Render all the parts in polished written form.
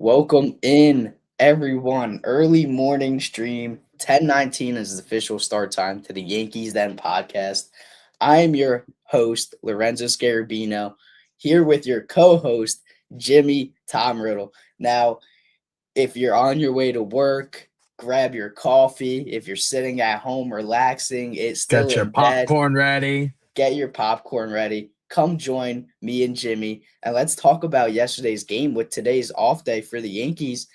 Welcome in, everyone. Early morning stream. 10:19 is the official start time to the Yankees Den podcast. I am your host, Lorenzo Scarabino, here with your co-host, Jimmy Tom Riddle. Now, if you're on your way to work, grab your coffee. If you're sitting at home relaxing, it's still Get your in bed, popcorn ready. get your popcorn ready. Come join me and Jimmy, and let's talk about yesterday's game with today's off day for the Yankees.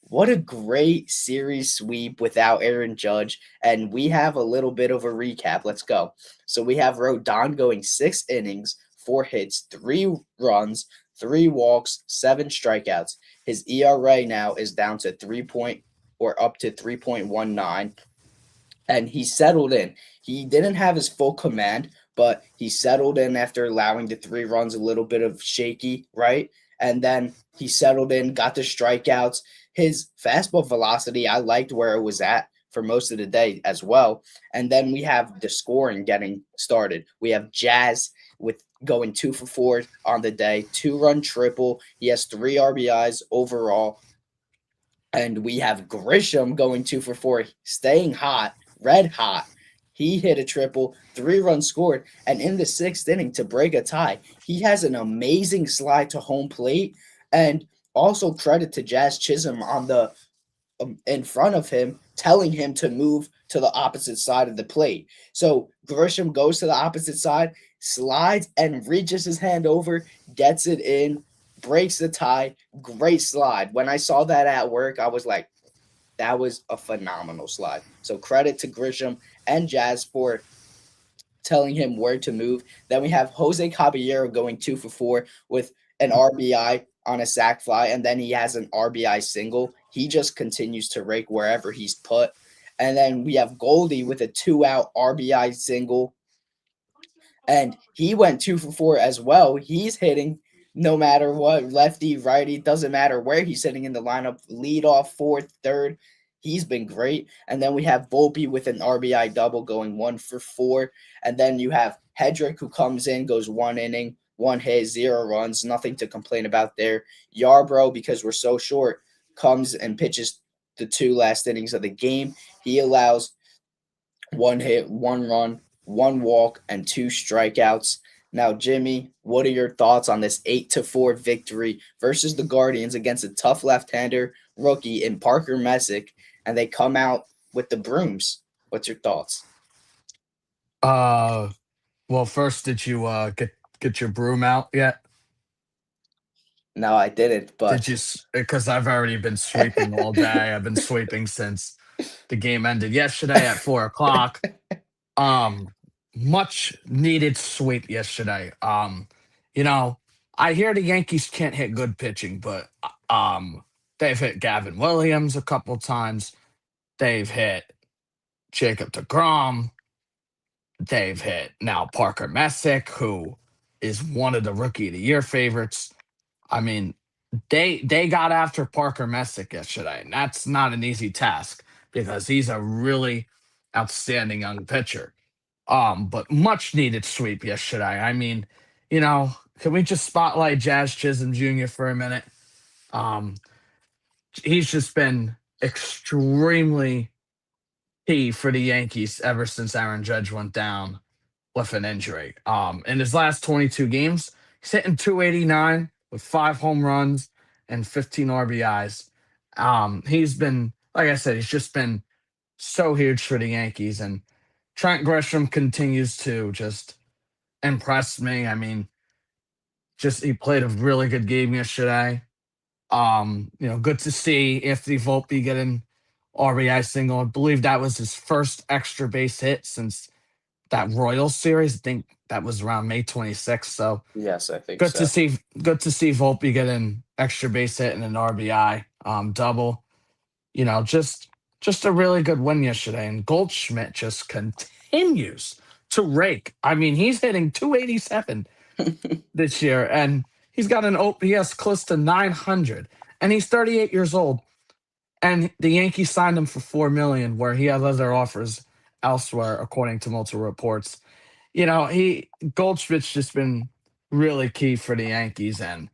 What a great series sweep without Aaron Judge. And we have a little bit of a recap. Let's go. So we have Rodon going 6 innings, 4 hits, 3 runs, 3 walks, 7 strikeouts. His ERA now is down to up to 3.19, and he settled in. He didn't have his full command, but he settled in after allowing the 3 runs, a little bit of shaky, right? And then he settled in, got the strikeouts. His fastball velocity, I liked where it was at for most of the day as well. And then we have the scoring getting started. We have Jazz with going 2 for 4 on the day, 2-run triple. He has 3 RBIs overall. And we have Grisham going 2 for 4, staying hot, red hot. He hit a triple, 3 runs scored, and in the 6th inning to break a tie, he has an amazing slide to home plate. And also credit to Jazz Chisholm on the in front of him, telling him to move to the opposite side of the plate. So Grisham goes to the opposite side, slides and reaches his hand over, gets it in, breaks the tie. Great slide. When I saw that at work, I was like, that was a phenomenal slide. So credit to Grisham and Jazz for telling him where to move. Then we have Jose Caballero going 2 for 4 with an RBI on a sac fly, and then he has an RBI single. He just continues to rake wherever he's put. And then we have Goldie with a 2-out RBI single, and he went 2 for 4 as well. He's hitting no matter what, lefty, righty, doesn't matter where he's sitting in the lineup, lead off, fourth, third. He's been great. And then we have Volpe with an RBI double going 1 for 4. And then you have Hedrick, who comes in, goes 1 inning, 1 hit, 0 runs, nothing to complain about there. Yarbrough, because we're so short, comes and pitches the 2 last innings of the game. He allows 1 hit, 1 run, 1 walk, and 2 strikeouts. Now, Jimmy, what are your thoughts on this 8-4 victory versus the Guardians against a tough left-hander rookie in Parker Messick, and they come out with the brooms? What's your thoughts? Uh, well, first, did you get your broom out yet? No, I didn't, Did but you? Because I've already been sweeping all day. I've been sweeping since the game ended yesterday at 4 o'clock. Um, Much needed sweep yesterday. You know, I hear the Yankees can't hit good pitching, but they've hit Gavin Williams a couple times. They've hit Jacob DeGrom. They've hit now Parker Messick, who is one of the Rookie of the Year favorites. I mean, they got after Parker Messick yesterday, and that's not an easy task because he's a really outstanding young pitcher. But much needed sweep yesterday. I mean, can we just spotlight Jazz Chisholm Jr. for a minute? Um, he's just been extremely key for the Yankees ever since Aaron Judge went down with an injury. In his last 22 games, he's hitting 289 with 5 home runs and 15 RBIs. He's been, like I said, he's just been so huge for the Yankees. And Trent Grisham continues to just impress me. I mean, just he played a really good game yesterday. Good to see Anthony Volpe getting RBI single. I believe that was his first extra base hit since that Royals series. I think that was around May 26th. So yes, I think good to so. see Volpe get an extra base hit and an RBI double. Just a really good win yesterday. And Goldschmidt just continues to rake. I mean, he's hitting 287 this year, and he's got an OPS close to 900, and he's 38 years old. And the Yankees signed him for $4 million, where he has other offers elsewhere, according to multiple reports. He Goldschmidt's just been really key for the Yankees, and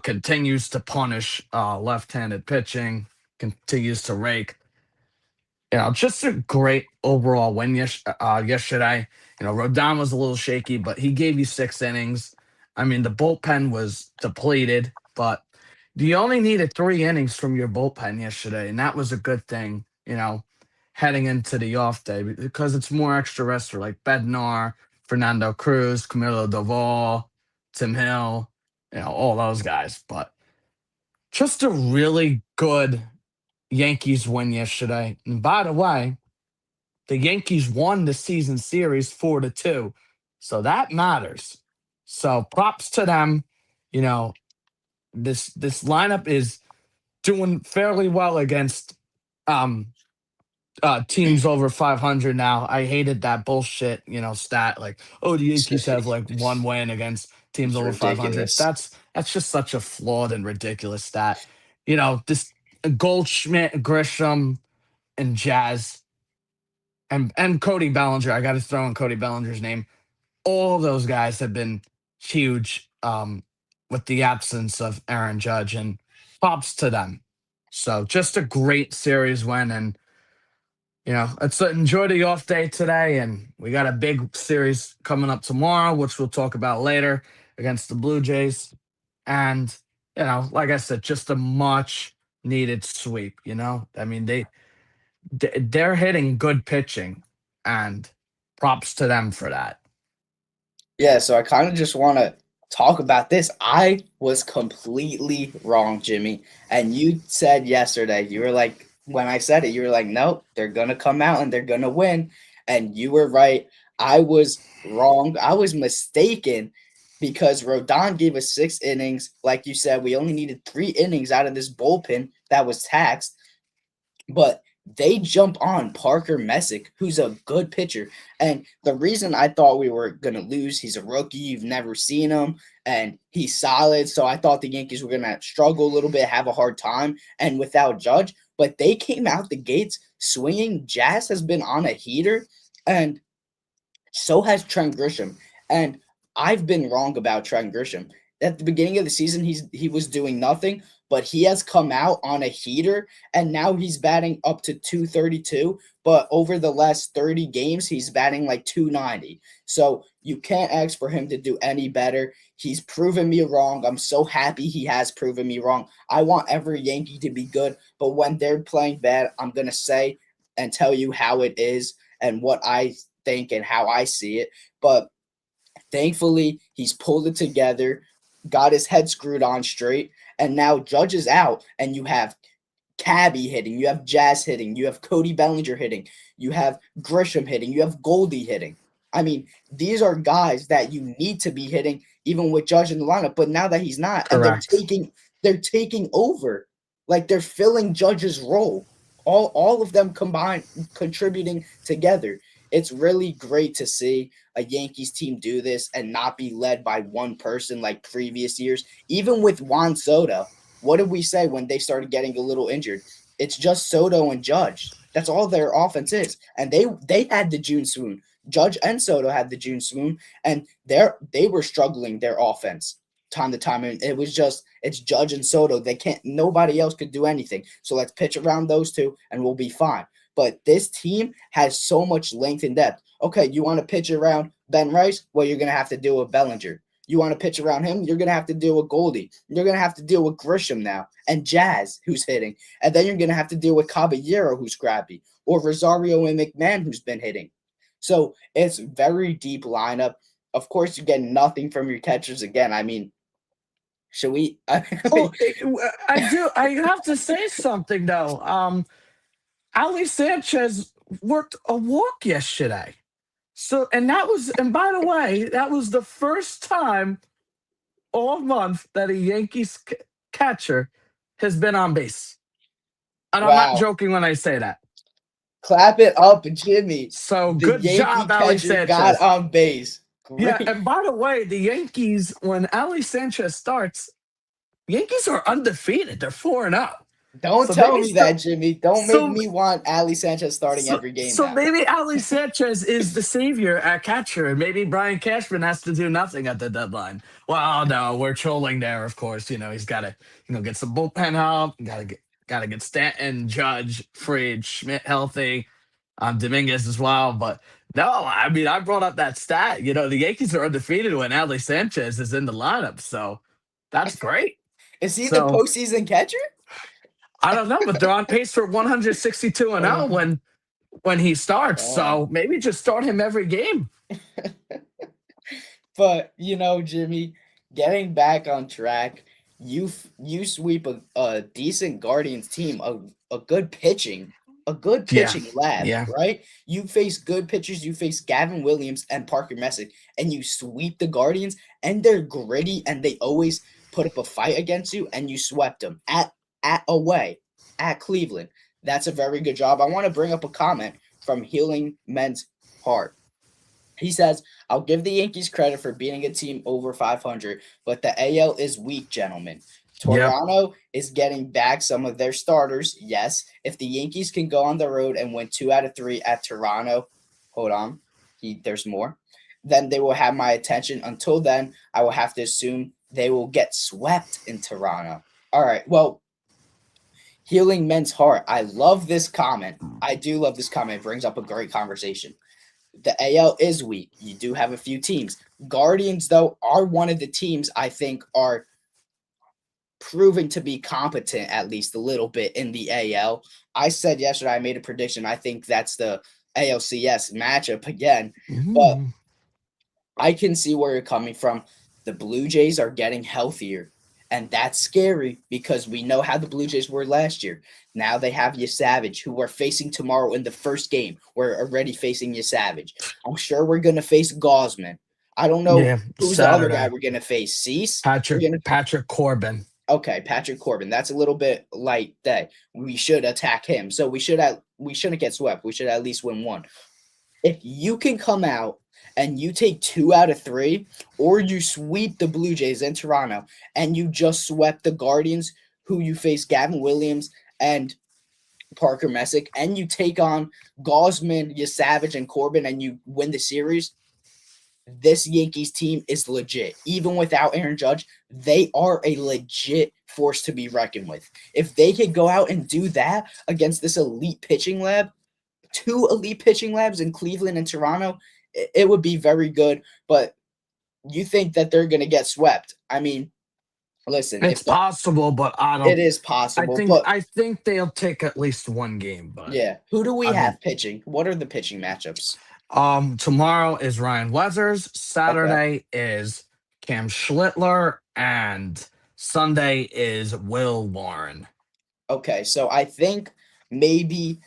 Continues to punish left-handed pitching, continues to rake. Just a great overall win yesterday. Rodon was a little shaky, but he gave you 6 innings. I mean, the bullpen was depleted, but you only needed 3 innings from your bullpen yesterday, and that was a good thing, heading into the off day because it's more extra rest for like Bednar, Fernando Cruz, Camilo Doval, Tim Hill, all those guys. But just a really good Yankees win yesterday. And by the way, the Yankees won the season series 4-2. So that matters. So props to them. You know, this lineup is doing fairly well against um teams over 500 now. I hated that bullshit, stat like, oh, the Yankees have like one win against teams It's over 500. ridiculous. That's just such a flawed and ridiculous stat. This Goldschmidt, Grisham, and Jazz and Cody Bellinger. I got to throw in Cody Bellinger's name. All those guys have been huge with the absence of Aaron Judge, and props to them. So just a great series win, and let's enjoy the off day today. And we got a big series coming up tomorrow, which we'll talk about later against the Blue Jays. And like I said, just a much needed sweep. I mean they're hitting good pitching, and props to them for that. Yeah, so I kind of just want to talk about this. I was completely wrong, Jimmy. And you said yesterday, you were like, when I said it, you were like, nope, they're going to come out and they're going to win. And you were right. I was wrong. I was mistaken because Rodon gave us 6 innings. Like you said, we only needed 3 innings out of this bullpen that was taxed. But they jump on Parker Messick, who's a good pitcher. And the reason I thought we were going to lose, he's a rookie. You've never seen him, and he's solid. So I thought the Yankees were going to struggle a little bit, have a hard time, and without Judge. But they came out the gates swinging. Jazz has been on a heater, and so has Trent Grisham. And I've been wrong about Trent Grisham. At the beginning of the season, he was doing nothing, but he has come out on a heater, and now he's batting up to 232. But over the last 30 games, he's batting like 290. So you can't ask for him to do any better. He's proven me wrong. I'm so happy he has proven me wrong. I want every Yankee to be good, but when they're playing bad, I'm going to say and tell you how it is and what I think and how I see it. But thankfully, he's pulled it together, got his head screwed on straight, and now Judge is out, and you have Cabby hitting, you have Jazz hitting, you have Cody Bellinger hitting, you have Grisham hitting, you have Goldie hitting. I mean, these are guys that you need to be hitting, even with Judge in the lineup. But now that he's not, and Correct. they're taking over, like they're filling Judge's role. All of them combined, contributing together. It's really great to see a Yankees team do this and not be led by one person like previous years. Even with Juan Soto, what did we say when they started getting a little injured? It's just Soto and Judge. That's all their offense is. And they had the June swoon. Judge and Soto had the June swoon, and they were struggling their offense time to time. And it's Judge and Soto. Nobody else could do anything. So let's pitch around those two and we'll be fine. But this team has so much length and depth. Okay, you want to pitch around Ben Rice? Well, you're going to have to deal with Bellinger. You want to pitch around him? You're going to have to deal with Goldie. You're going to have to deal with Grisham now and Jazz, who's hitting. And then you're going to have to deal with Caballero, who's scrappy, or Rosario and McMahon, who's been hitting. So it's very deep lineup. Of course, you get nothing from your catchers again. I mean, should we? I mean, Well, I do. I have to say something though. Ali Sanchez worked a walk yesterday. So, and by the way, that was the first time all month that a Yankees catcher has been on base. And I'm not wow. joking when I say that. Clap it up, Jimmy. So The good Yankee job, Ali catcher got Sanchez. on base. Yeah, Great. and by the way, the Yankees, when Ali Sanchez starts, Yankees are undefeated. They're 4-0. Don't So tell maybe me that, Jimmy. Don't make so me want Ali Sanchez starting so every game so now. maybe Ali Sanchez is the savior at catcher, and maybe Brian Cashman has to do nothing at the deadline. Well, no, we're trolling there, of course. He's got to get some bullpen help. Got to get Stanton, Judge, Fried, Schmidt healthy, Dominguez as well. But no, I mean I brought up that stat. The Yankees are undefeated when Ali Sanchez is in the lineup, so that's great. Is he the So postseason catcher? I don't know, but they're on pace for 162 and 0 Oh, when he starts. God. So maybe just start him every game. But Jimmy, getting back on track, you sweep a decent Guardians team, a good Yeah. pitching lab, Yeah. right? You face good pitchers, you face Gavin Williams and Parker Messick, and you sweep the Guardians, and they're gritty and they always put up a fight against you, and you swept them at away at Cleveland. That's a very good job. I want to bring up a comment from Healing Men's Heart. He says, I'll give the Yankees credit for beating a team over 500, but the AL is weak, gentlemen. Yep. Toronto is getting back some of their starters. Yes, if the Yankees can go on the road and win 2 out of 3 at Toronto, hold on, there's more, then they will have my attention. Until then, I will have to assume they will get swept in Toronto. All right, well, Healing Men's Heart, I love this comment. I do love this comment. It brings up a great conversation. The AL is weak. You do have a few teams. Guardians, though, are one of the teams I think are proving to be competent at least a little bit in the AL. I said yesterday, I made a prediction. I think that's the ALCS matchup again, but Mm. I can see where you're coming from. The Blue Jays are getting healthier, and that's scary because we know how the Blue Jays were last year. Now they have Savage, who we're facing tomorrow in the first game. We're already facing Savage. I'm sure we're going to face Gosman. I don't know Yeah. who's the other guy Saturday. we're going to face. Cease? Patrick We're going to Patrick Corbin. Okay, Patrick Corbin. That's a little bit light day. We should attack him. So we shouldn't get swept. We should at least win one. If you can come out and you take 2 out of 3, or you sweep the Blue Jays in Toronto and you just swept the Guardians, who you face Gavin Williams and Parker Messick, and you take on Gosman, Savage, and Corbin, and you win the series, this Yankees team is legit. Even without Aaron Judge, they are a legit force to be reckoned with. If they could go out and do that against this elite pitching lab, 2 elite pitching labs in Cleveland and Toronto, it would be very good. But you think that they're going to get swept? I mean, listen, It's possible, but I it don't. is I possible, think but I think they'll take at least one game, but yeah, who do we I mean, have pitching? What are the pitching matchups? tomorrow is Ryan Weathers. Okay. Saturday is Cam Schlittler, and Sunday is Will Warren. Okay, so I think maybe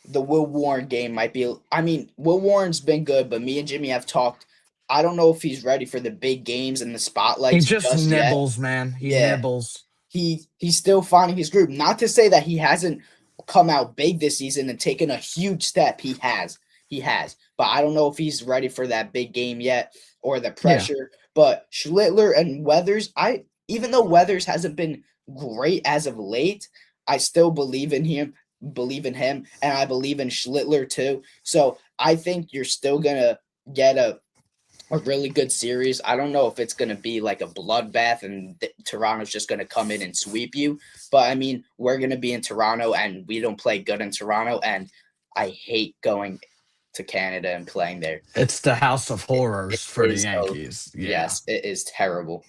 the Will Warren game might be. I mean, Will Warren's been good, but me and Jimmy have talked. I don't know if he's ready for the big games and the He spotlights just just yet. nibbles, man. He Yeah, nibbles. he's still finding his group. Not to say that he hasn't come out big this season and taken a huge step. He has. But I don't know if he's ready for that big game yet or the Yeah. pressure. But Schlittler and Weathers, even though Weathers hasn't been great as of late, I still believe in him, and I believe in Schlittler too. So I think you're still gonna get a really good series. I don't know if it's going to be like a bloodbath and Toronto's just going to come in and sweep you. But I mean, we're going to be in Toronto and we don't play good in Toronto. And I hate going to Canada and playing there. It's the house of It horrors for the is, Yankees. Yeah. yes, it is terrible.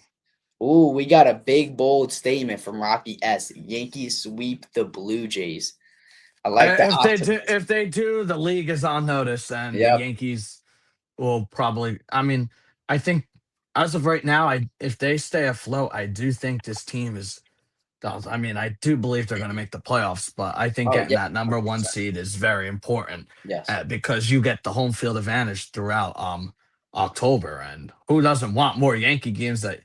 Ooh, we got a big, bold statement from Rocky S. Yankees sweep the Blue Jays. I like the optimism. If they do, the league is on notice, and the Yep. Yankees will probably. I mean, I think as of right now, I if they stay afloat, I do think this team is. I mean, I do believe they're going to make the playoffs, but I think Oh, getting yeah. that number one 100%. seed is very important Yes. because you get the home field advantage throughout October, and who doesn't want more Yankee games at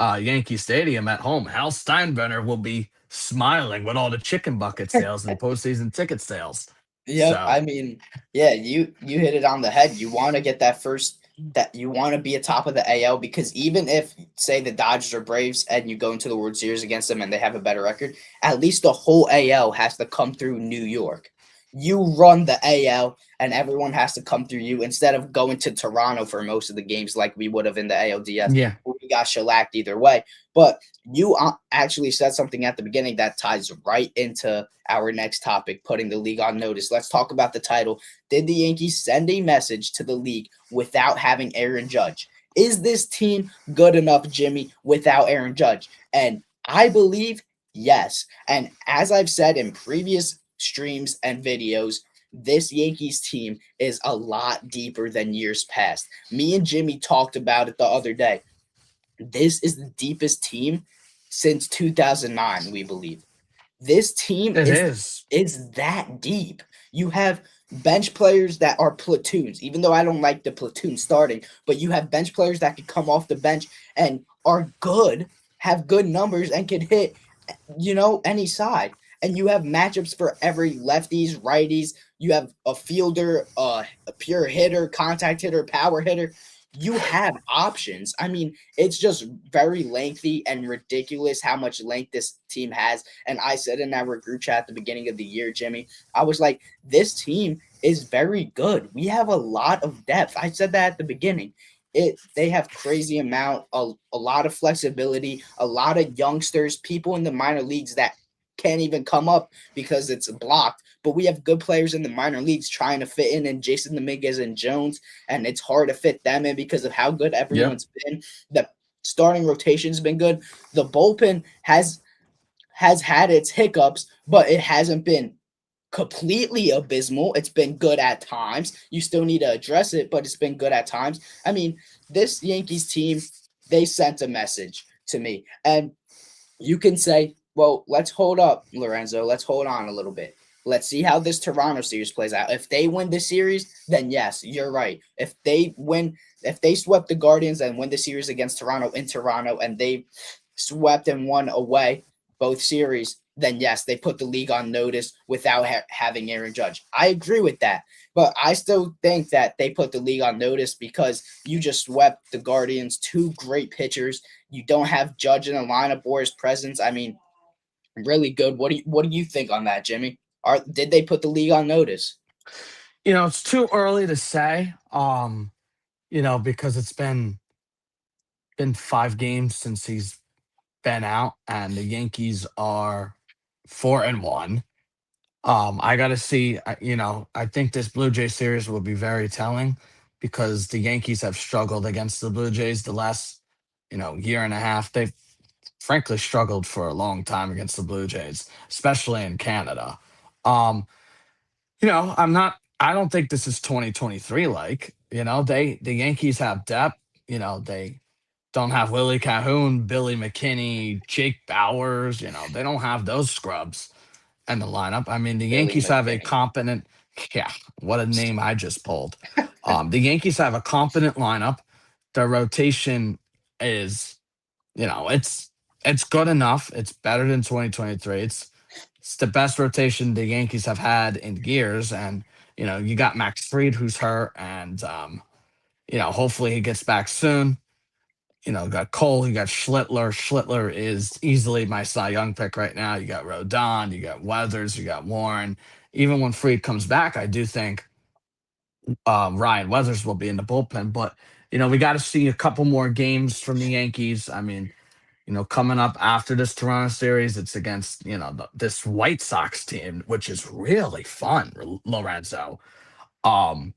Yankee Stadium at home? Hal Steinbrenner will be smiling with all the chicken bucket sales and postseason ticket sales. Yep. So I mean, yeah, you hit it on the head. You want to get that first that you want to be atop of the AL, because even if, say, the Dodgers or Braves and you go into the World Series against them and they have a better record, at least the whole AL has to come through New York. You run the AL and everyone has to come through you instead of going to Toronto for most of the games like we would have in the ALDS. Yeah, We got shellacked either way. But you actually said something at the beginning that ties right into our next topic, putting the league on notice. Let's talk about the title. Did the Yankees send a message to the league without having Aaron Judge? Is this team good enough, Jimmy, without Aaron Judge? And I believe yes. And as I've said in previous streams and videos, this Yankees team is a lot deeper than years past. Me and Jimmy talked about it the other day. This is the deepest team since 2009, we believe. This team it is is. that deep. You have bench players that are platoons, even though I don't like the platoon starting, but you have bench players that can come off the bench and are good, have good numbers, and can hit, any side. And you have matchups for every lefties, righties. You have a fielder, a pure hitter, contact hitter, power hitter. You have options. I mean, it's just very lengthy and ridiculous how much length this team has. And I said in our group chat at the beginning of the year, Jimmy, I was like, this team is very good. We have a lot of depth. I said that at the beginning. They have crazy amount, a lot of flexibility, a lot of youngsters, people in the minor leagues that can't even come up because it's blocked. But we have good players in the minor leagues trying to fit in, and Jason Dominguez and Jones, and it's hard to fit them in because of how good Yep. everyone's been. The starting rotation's been good. The bullpen has had its hiccups, but it hasn't been completely abysmal. It's been good at times. You still need to address it, but it's been good at times. I mean, this Yankees team, they sent a message to me. And you can say, well, let's hold up, Lorenzo. Let's hold on a little bit. Let's see how this Toronto series plays out. If they win the series, then yes, you're right. If they swept the Guardians and win the series against Toronto in Toronto and they swept and won away both series, then yes, they put the league on notice without having Aaron Judge. I agree with that. But I still think that they put the league on notice because you just swept the Guardians, two great pitchers. You don't have Judge in the lineup or his presence. I mean, really good. What do you think on that, Jimmy? Did they put the league on notice? It's too early to say. Because it's been 5 games since he's been out, and the Yankees are 4-1. I gotta see. I think this Blue Jay series will be very telling because the Yankees have struggled against the Blue Jays the last, year and a half. They've frankly struggled for a long time against the Blue Jays, especially in Canada. Um, I'm not. I don't think this is 2023 like. The Yankees have depth. They don't have Willie Calhoun, Billy McKinney, Jake Bowers. They don't have those scrubs in the lineup. I mean, the Billy Yankees have a McKinney. competent. Yeah, what a name I just pulled. The Yankees have a competent lineup. Their rotation is, it's good enough. It's better than 2023. It's the best rotation the Yankees have had in years. And you got Max Fried who's hurt, and hopefully he gets back soon. You got Cole, you got Schlittler. Schlittler is easily my Cy Young pick right now. You got Rodon, you got Weathers, you got Warren. Even when Fried comes back, I do think Ryan Weathers will be in the bullpen. But we got to see a couple more games from the Yankees. I mean, coming up after this Toronto series, it's against this White Sox team, which is really fun, Lorenzo. Um,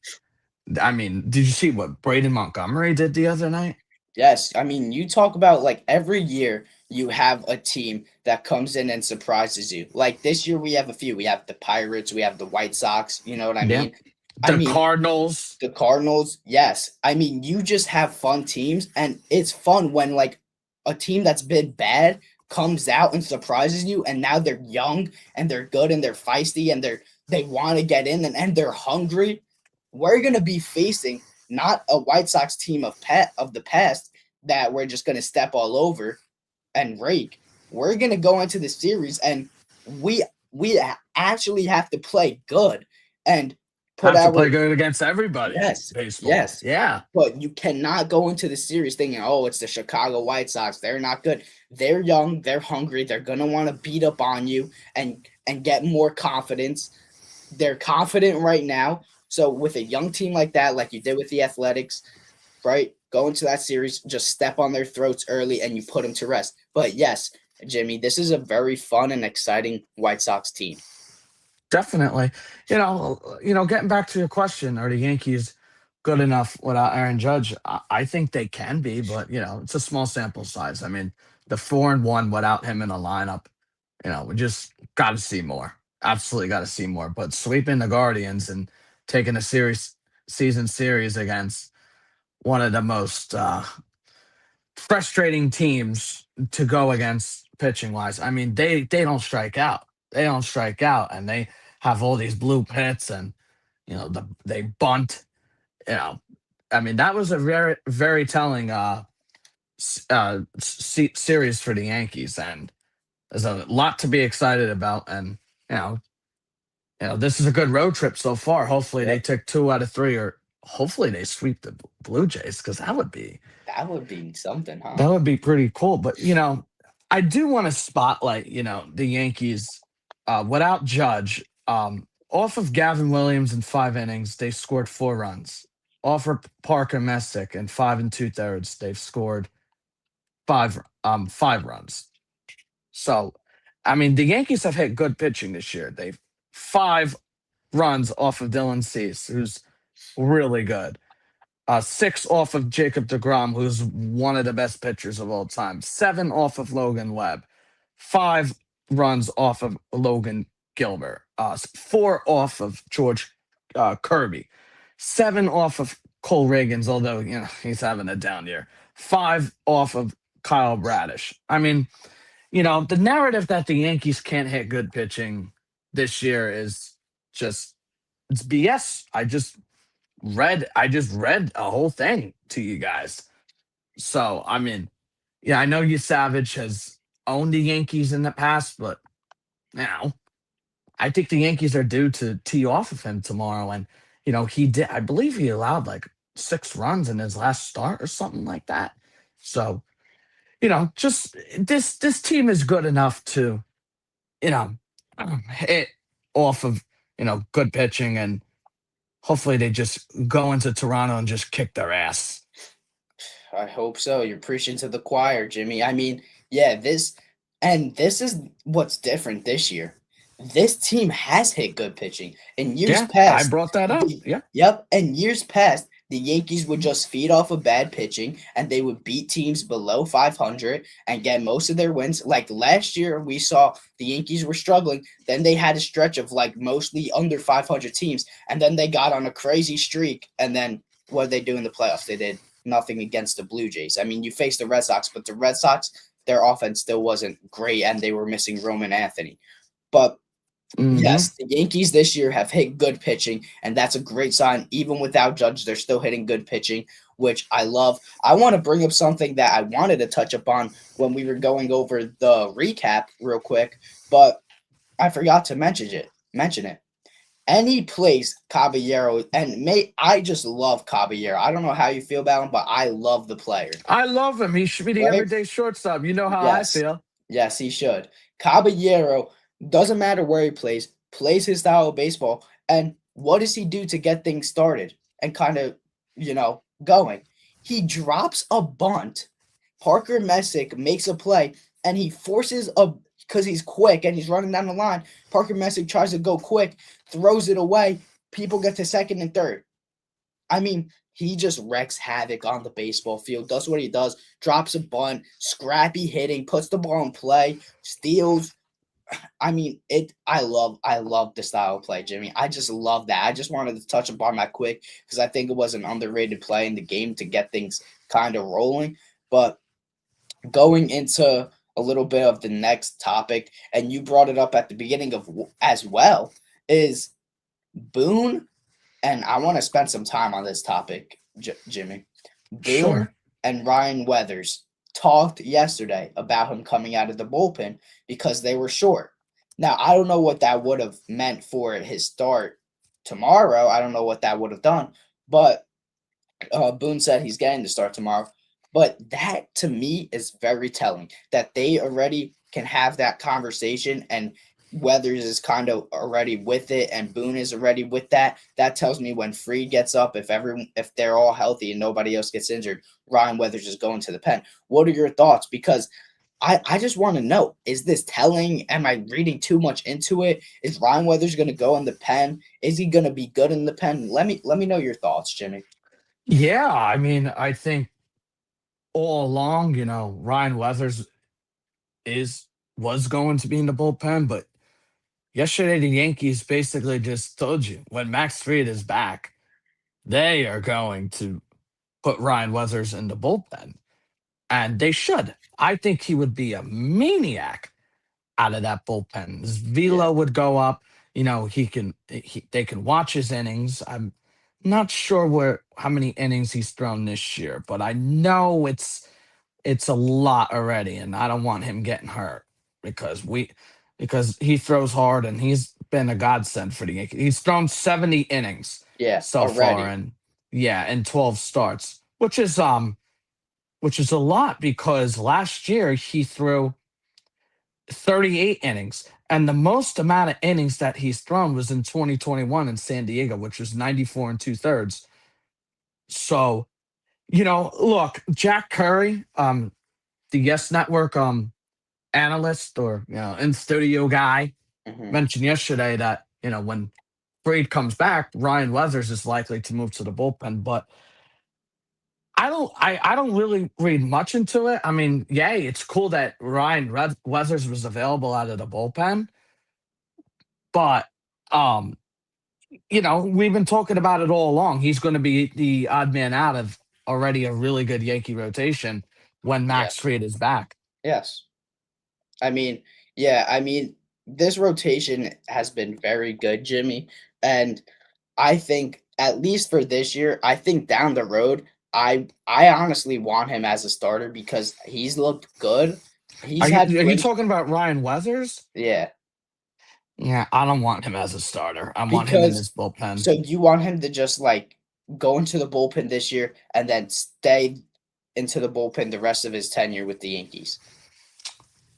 I mean, did you see what Braden Montgomery did the other night? Yes, I mean, you talk about like every year you have a team that comes in and surprises you. Like this year we have a few. We have the Pirates, we have the White Sox, you know what I Yeah, mean? I the mean, Cardinals. the Cardinals, yes. I mean, you just have fun teams, and it's fun when like a team that's been bad comes out and surprises you, and now they're young and they're good and they're feisty and they want to get in and they're hungry. We're gonna be facing not a White Sox team of the past that we're just gonna step all over and rake. We're gonna go into the series and we actually have to play good. And put Have to out play with good against everybody in yes, baseball. yes. Yeah, But you cannot go into the series thinking, oh, it's the Chicago White Sox. They're not good. They're young. They're hungry. They're gonna want to beat up on you and get more confidence. They're confident right now. So with a young team like that, like you did with the Athletics, right? Go into that series, just step on their throats early, and you put them to rest. But yes, Jimmy, this is a very fun and exciting White Sox team. definitely. Getting back to your question, are the Yankees good enough without Aaron Judge? I think they can be, but it's a small sample size. I mean, the 4-1 without him in the lineup, we just got to see more. Absolutely got to see more. But sweeping the Guardians and taking a season series against one of the most frustrating teams to go against pitching wise. I mean, they don't strike out. They don't strike out, and they have all these blue pits, and they bunt. You know, I mean, that was a very very telling series for the Yankees, and there's a lot to be excited about. And you know, this is a good road trip so far. Hopefully, they Yep, took 2 out of 3, or hopefully they sweep the Blue Jays, because that would be something, huh? that would be pretty cool. But I do want to spotlight the Yankees without Judge. Off of Gavin Williams in 5 innings, they scored 4 runs. Off of Parker Messick in 5 2/3, they've scored 5 runs. So, I mean, the Yankees have hit good pitching this year. They've 5 runs off of Dylan Cease, who's really good. 6 off of Jacob DeGrom, who's one of the best pitchers of all time. 7 off of Logan Webb. 5 runs off of Logan Gilbert. 4 off of George Kirby. 7 off of Cole Reagans, although he's having a down year. 5 off of Kyle Bradish. I mean, the narrative that the Yankees can't hit good pitching this year is just it's BS. I just read a whole thing to you guys. So I mean, yeah, I know you Savage has owned the Yankees in the past, but now I think the Yankees are due to tee off of him tomorrow. And he did. I believe he allowed like 6 runs in his last start or something like that. So just this team is good enough to you know hit off of good pitching, and hopefully they just go into Toronto and just kick their ass. I hope so. You're preaching to the choir, Jimmy. I mean, yeah, this is what's different this year. This team has hit good pitching. In years Yeah, I past, brought that up. Yeah. yep, in years past, the Yankees would just feed off of bad pitching and they would beat teams below 500 and get most of their wins. Like last year, we saw the Yankees were struggling. Then they had a stretch of like mostly under 500 teams, and then they got on a crazy streak. And then what did they do in the playoffs? They did nothing against the Blue Jays. I mean, you faced the Red Sox, but the Red Sox, their offense still wasn't great, and they were missing Roman Anthony. But Hmm. yes, the Yankees this year have hit good pitching, and that's a great sign. Even without Judge, they're still hitting good pitching, which I love. I want to bring up something that I wanted to touch upon when we were going over the recap real quick, but I forgot to mention it. Mention it. Any place Caballero and I just love Caballero. I don't know how you feel about him, but I love the player. I love him. He should be the Right? everyday shortstop. You know how I Yes. feel. Yes, he should. Caballero doesn't matter where he plays his style of baseball. And what does he do to get things started and kind of, going? He drops a bunt. Parker Messick makes a play and he forces because he's quick and he's running down the line. Parker Messick tries to go quick, throws it away. People get to second and third. I mean, he just wrecks havoc on the baseball field, does what he does, drops a bunt, scrappy hitting, puts the ball in play, steals. I mean, I love the style of play, Jimmy. I just love that. I just wanted to touch upon that quick because I think it was an underrated play in the game to get things kind of rolling. But going into a little bit of the next topic, and you brought it up at the beginning of as well, is Boone, and I want to spend some time on this topic, Jimmy. Boone Sure. and Ryan Weathers talked yesterday about him coming out of the bullpen because they were short. Now, I don't know what that would have meant for his start, tomorrow, I don't know what that would have done, but Boone said he's getting to start tomorrow. But that to me is very telling that they already can have that conversation, and Weathers is kind of already with it and Boone is already with that. That tells me when Freed gets up, if they're all healthy and nobody else gets injured, Ryan Weathers is going to the pen. What are your thoughts? Because I just want to know, is this telling? Am I reading too much into it? Is Ryan Weathers going to go in the pen? Is he going to be good in the pen? Let me know your thoughts, Jimmy. Yeah, I mean, I think all along, Ryan Weathers is was going to be in the bullpen, but yesterday the Yankees basically just told you when Max Fried is back, they are going to put Ryan Weathers in the bullpen, and they should. I think he would be a maniac out of that bullpen. His Yeah, velo would go up. They can watch his innings. I'm not sure where how many innings he's thrown this year, but I know it's a lot already, and I don't want him getting hurt because because he throws hard and he's been a godsend for the Yankees. He's thrown 70 innings yeah, so far, already. and yeah, and 12 starts, which is a lot because last year he threw 38 innings. And the most amount of innings that he's thrown was in 2021 in San Diego, which was 94 and two thirds. So, look, Jack Curry, the Yes Network analyst or in studio guy Hmm. mentioned yesterday that when Fried comes back, Ryan Weathers is likely to move to the bullpen. But I don't really read much into it. I mean, yay, it's cool that Weathers was available out of the bullpen, but um, we've been talking about it all along. He's going to be the odd man out of already a really good Yankee rotation when Max Yes, Fried is back. yes. I mean, yeah, I mean, this rotation has been very good, Jimmy. And I think at least for this year, I think down the road, I honestly want him as a starter because he's looked good. Are He's you had are you glimpses, talking about Ryan Weathers? yeah, Yeah, I don't want him as a starter. I want him in because his bullpen. so you want him to just like go into the bullpen this year and then stay into the bullpen the rest of his tenure with the Yankees.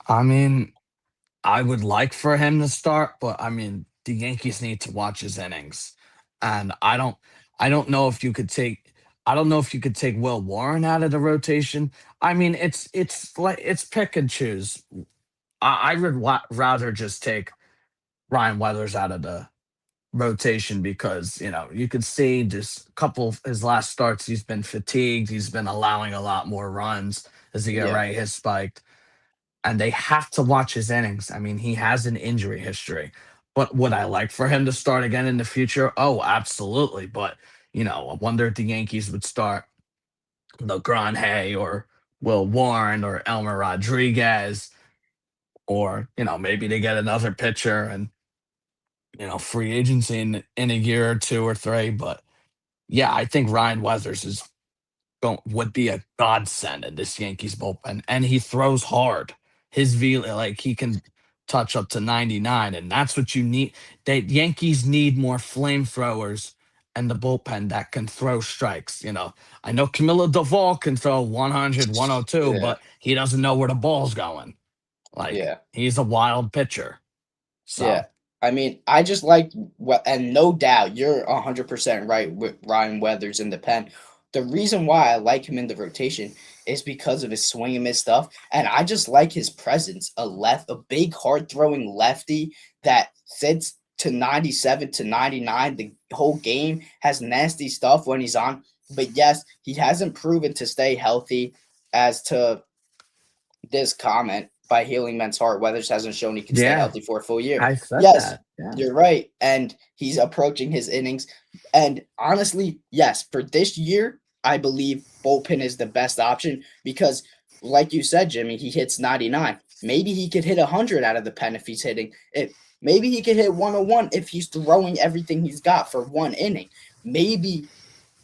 I mean, I would like for him to start, but I mean, the Yankees need to watch his innings. And I don't know if you could take I don't know if you could take Will Warren out of the rotation. I mean, it's pick and choose. I would rather just take Ryan Weathers out of the rotation because you could see just a couple of his last starts he's been fatigued, he's been allowing a lot more runs as he get Yeah. right his spiked, and they have to watch his innings. I mean, he has an injury history, but would I like for him to start again in the future? Oh, absolutely. But I wonder if the Yankees would start LeGrand or Will Warren or Elmer Rodriguez, or maybe they get another pitcher and free agency in a year or two or three. But yeah, I think Ryan Weathers would be a godsend in this Yankees bullpen, and he throws hard. His velo, like he can touch up to 99, and that's what you need. The Yankees need more flamethrowers and the bullpen that can throw strikes. I know Camilo Duvall can throw 100, 102, Yeah. but he doesn't know where the ball's going. Like Yeah. he's a wild pitcher. Yeah. So I mean, I just like what, and no doubt you're 100% right with Ryan Weathers in the pen. The reason why I like him in the rotation is because of his swing and miss stuff, and I just like his presence. A big hard throwing lefty that sits to 97 to 99 the whole game, has nasty stuff when he's on. But yes, he hasn't proven to stay healthy as to this comment by Healing Men's Heart. Weathers hasn't shown he can stay yeah, healthy for a full year. I said Yes, that. Yeah. you're right. And he's approaching his innings. And honestly, yes, for this year, I believe bullpen is the best option because, like you said, Jimmy, he hits 99. Maybe he could hit 100 out of the pen if he's hitting it. Maybe he could hit 101 if he's throwing everything he's got for one inning. Maybe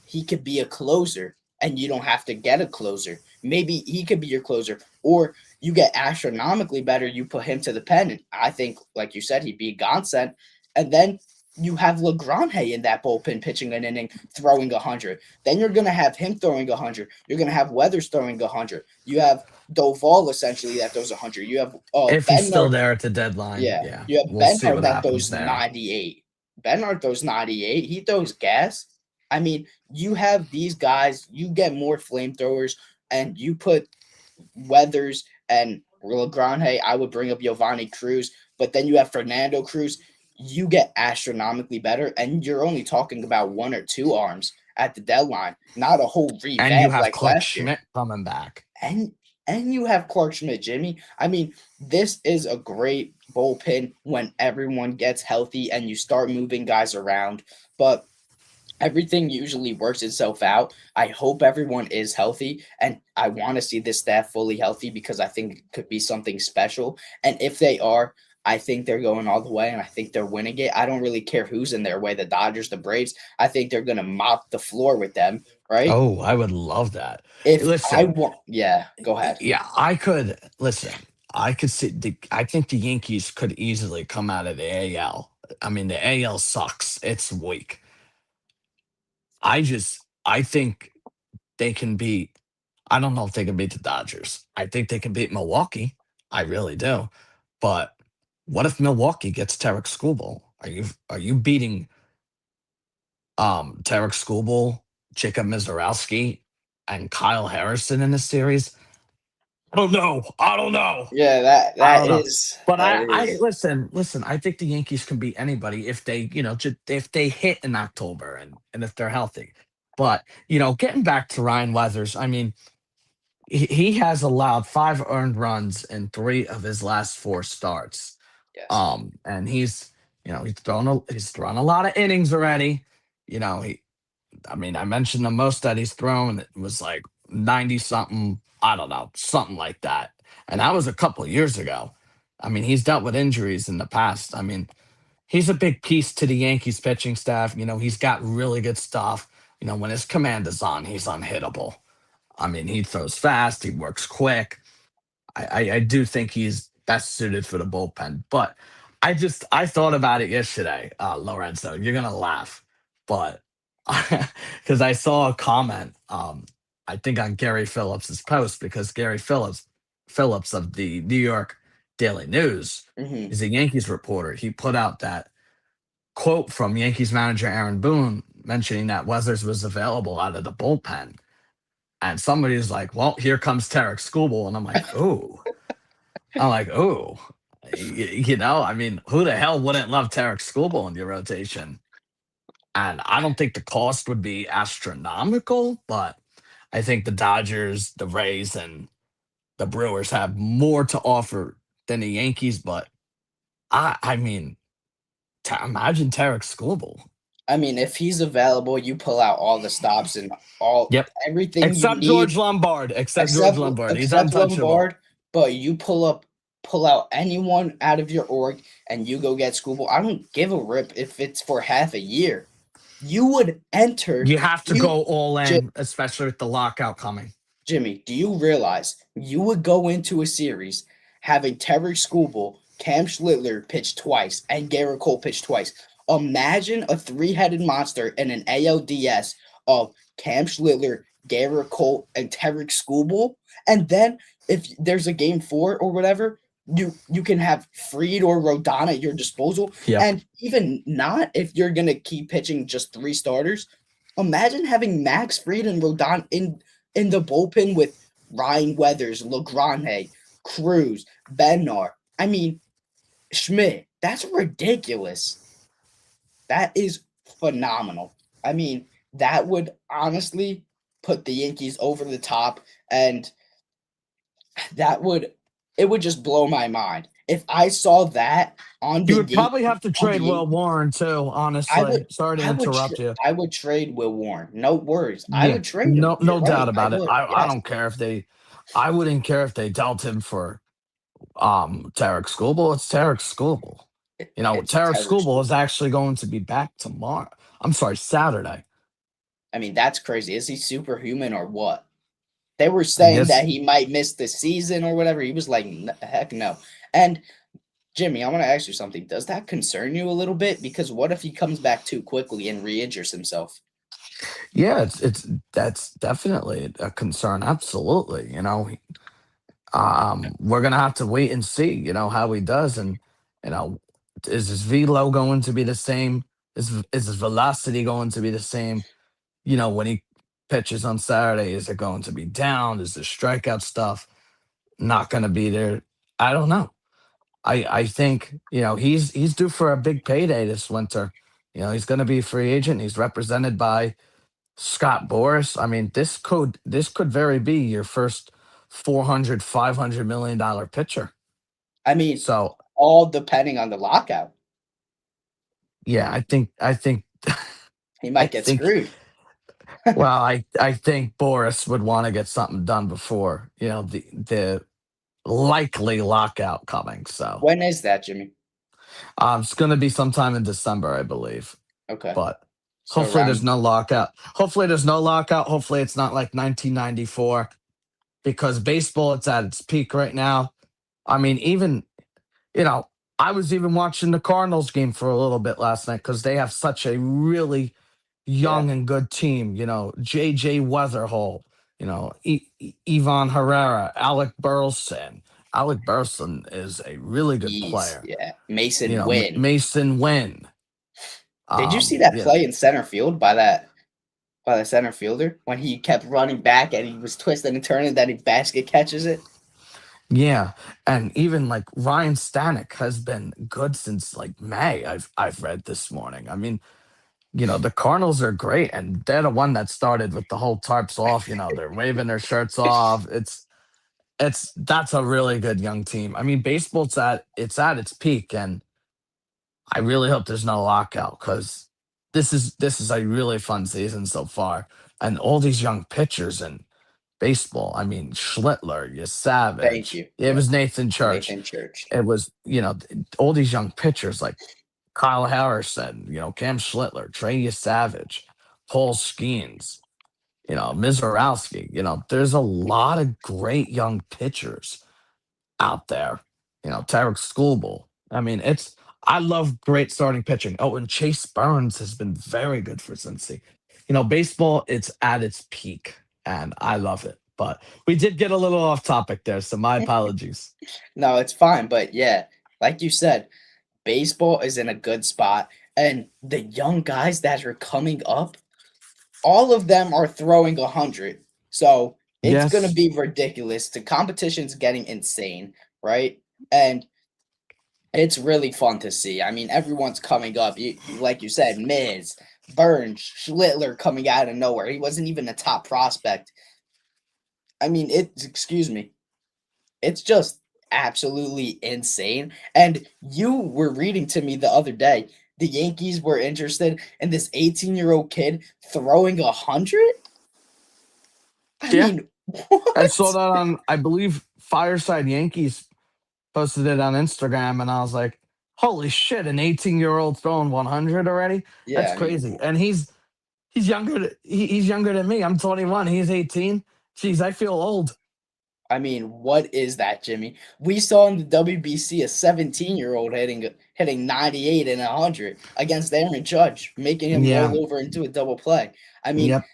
he could be a closer and you don't have to get a closer. Maybe he could be your closer, or you get astronomically better. You put him to the pen, and I think, like you said, he'd be a godsend. And then you have LeGrande in that bullpen pitching an inning, throwing 100. Then you're going to have him throwing 100. You're going to have Weathers throwing 100. You have Doval essentially that throws 100. You have If he's still Bednar. there at the deadline, Yeah, yeah, you have we'll see Bednar what that happens throws there. 98. Bednar throws 98. He throws gas. I mean, you have these guys. You get more flamethrowers, and you put Weathers and LeGrande. I would bring up Giovanni Cruz, but then you have Fernando Cruz. You get astronomically better, and you're only talking about one or two arms at the deadline, not a whole And you revamp have like Clark last year. Schmidt coming back. And you have Clark Schmidt, Jimmy. I mean, this is a great bullpen when everyone gets healthy and you start moving guys around. But everything usually works itself out. I hope everyone is healthy, and I want to see this staff fully healthy because I think it could be something special. And if they are, I think they're going all the way, and I think they're winning it. I don't really care who's in their way, the Dodgers, the Braves. I think they're going to mop the floor with them, right? Oh, I would love that. If I Listen, want, yeah, go ahead. yeah, I could listen. I could see. I think the Yankees could easily come out of the AL. I mean, the AL sucks. It's weak. I think they can beat. I don't know if they can beat the Dodgers. I think they can beat Milwaukee. I really do. But what if Milwaukee gets Tarek Skubal? Are you beating Tarek Skubal, Jacob Mizorowski, and Kyle Harrison in this series? I don't know. I don't know. Yeah, that I that don't know. is But that I is listen. I think the Yankees can beat anybody if they, if they hit in October and if they're healthy. But getting back to Ryan Weathers, I mean, he has allowed 5 earned runs in 3 of his last 4 starts. yes. And he's thrown a lot of innings already. You know, I mean, I mentioned the most that he's thrown. It was like 90 something. I don't know, something like that. And that was a couple of years ago. I mean, he's dealt with injuries in the past. I mean, he's a big piece to the Yankees pitching staff. He's got really good stuff. When his command is on, he's unhittable. I mean, he throws fast, he works quick. I do think he's best suited for the bullpen. But I thought about it yesterday, Lorenzo. You're gonna laugh, but because I saw a comment, I think on Gary Phillips's post because Gary Phillips of the New York Daily News Hmm. is a Yankees reporter. He put out that quote from Yankees manager Aaron Boone mentioning that Weathers was available out of the bullpen. And somebody's like, well, here comes Tarek Skubal. And I'm like, oh. I mean, who the hell wouldn't love Tarek Skubal in your rotation? And I don't think the cost would be astronomical, but I think the Dodgers, the Rays, and the Brewers have more to offer than the Yankees. But I mean, imagine Tarek Skubal. I mean, if he's available, you pull out all the stops and all Yep. everything you Except George need Lombard. Except George except Lombard. He's except untouchable. Lombard. But you pull out anyone out of your org and you go get Scooball. I don't give a rip if it's for half a year. You would enter You have to you go all in, especially with the lockout coming. Jimmy, do you realize you would go into a series having Terry Skubal, Cam Schlittler pitch twice, and Garrett Cole pitch twice? Imagine a three-headed monster in an ALDS of Cam Schlittler, Garrett Cole, and Terry Skubal. And then if there's a game 4 or whatever, you can have Freed or Rodon at your disposal. Yep. And even not if you're gonna keep pitching just 3 starters. Imagine having Max Freed and Rodon in the bullpen with Ryan Weathers, LeGrande, Cruz, Bednar. I mean, Schmidt. That's ridiculous. That is phenomenal. I mean, that would honestly put the Yankees over the top, and that would it would just blow my mind if I saw that on You the would probably Yankee have to on the trade Will Yankees. Warren too, I would honestly. Sorry to interrupt you. I would trade Will Warren. No worries. I Yeah, would trade him. no You're doubt right. I about it. would. I Yes. don't care if they I wouldn't care if they dealt him for Tarek Skubal. It's Tarek Skubal. It's Tarek Terry Skubal is Skubal. actually going to be back tomorrow. I'm sorry, Saturday. I mean, that's crazy. Is he superhuman or what? They were I saying guess that he might miss the season or whatever. He was like, heck no. And Jimmy, I want to ask you something. Does that concern you a little bit? Because what if he comes back too quickly and re-injures himself? Yeah, it's that's definitely a concern. Absolutely, we're gonna have to wait and see, how he does, and you know, is his velo going to be the same? Is his velocity going to be the same? When he pitches on Saturday, is it going to be down? Is the strikeout stuff not going to be there? I don't know. I think he's due for a big payday this winter. He's going to be a free agent. He's represented by Scott Boris. I mean, this could very be your first 400, 500 million dollar pitcher. I mean, So all depending on the lockout. yeah, I think He I might get think screwed. well, I think Boris would want to get something done before the likely lockout coming. So When is that, Jimmy? it's going to be sometime in December, I believe. Okay. But So hopefully there's around, no lockout. Hopefully there's no lockout. Hopefully it's not like 1994 because baseball it's at its peak right now. I mean, even you know, I was even watching the Cardinals game for a little bit last night because they have such a really yeah, young and good team. JJ Weatherhole, Ivan Herrera, Alec Burleson. Alec Burleson is a really good player. yeah. Mason Wynn. Mason Wynn. Did you see that Yeah, play in center field by the center fielder when he kept running back and he was twisting and turning, then he basket catches it? yeah, and even like Ryan Stanek has been good since like May. I've read this morning. I mean, the Cardinals are great, and they're the one that started with the whole tarps off. They're waving their shirts off. That's a really good young team. I mean, baseball's at its peak, and I really hope there's no lockout because this is a really fun season so far, and all these young pitchers and baseball. I mean, Schlittler, you Thank Savage. you. It Yep. was Nathan Church. Nathan Church. It was all these young pitchers like Kyle Harrison, Cam Schlittler, Trey Savage, Paul Skeens, Mizorowski. There's a lot of great young pitchers out there. Tarek Skubal. I mean, I love great starting pitching. Oh, and Chase Burns has been very good for Cincy. Baseball, it's at its peak, and I love it. But we did get a little off topic there, so my apologies. No, it's fine, but yeah, like you said, baseball is in a good spot, and the young guys that are coming up, all of them are throwing 100. So it's gonna Yes. be ridiculous. The competition's getting insane, right? And it's really fun to see. I mean, everyone's coming up. Like you said, Miz, Burns, Schlittler coming out of nowhere. He wasn't even a top prospect. I mean, excuse me. It's just absolutely insane. And you were reading to me the other day. The Yankees were interested in this 18-year-old kid throwing 100. I Yeah. mean, I saw what? that on, I believe, Fireside Yankees posted it on Instagram, and I was like, "Holy shit! An 18-year-old throwing 100 already? Yeah, That's I mean, crazy." And he's younger. He's younger than me. I'm 21. He's 18. Jeez, I feel old. what is that, Jimmy? We saw in the WBC a 17-year-old hitting 98 and 100 against Aaron Judge, making him Yeah. roll over into a double play. I mean, Yep.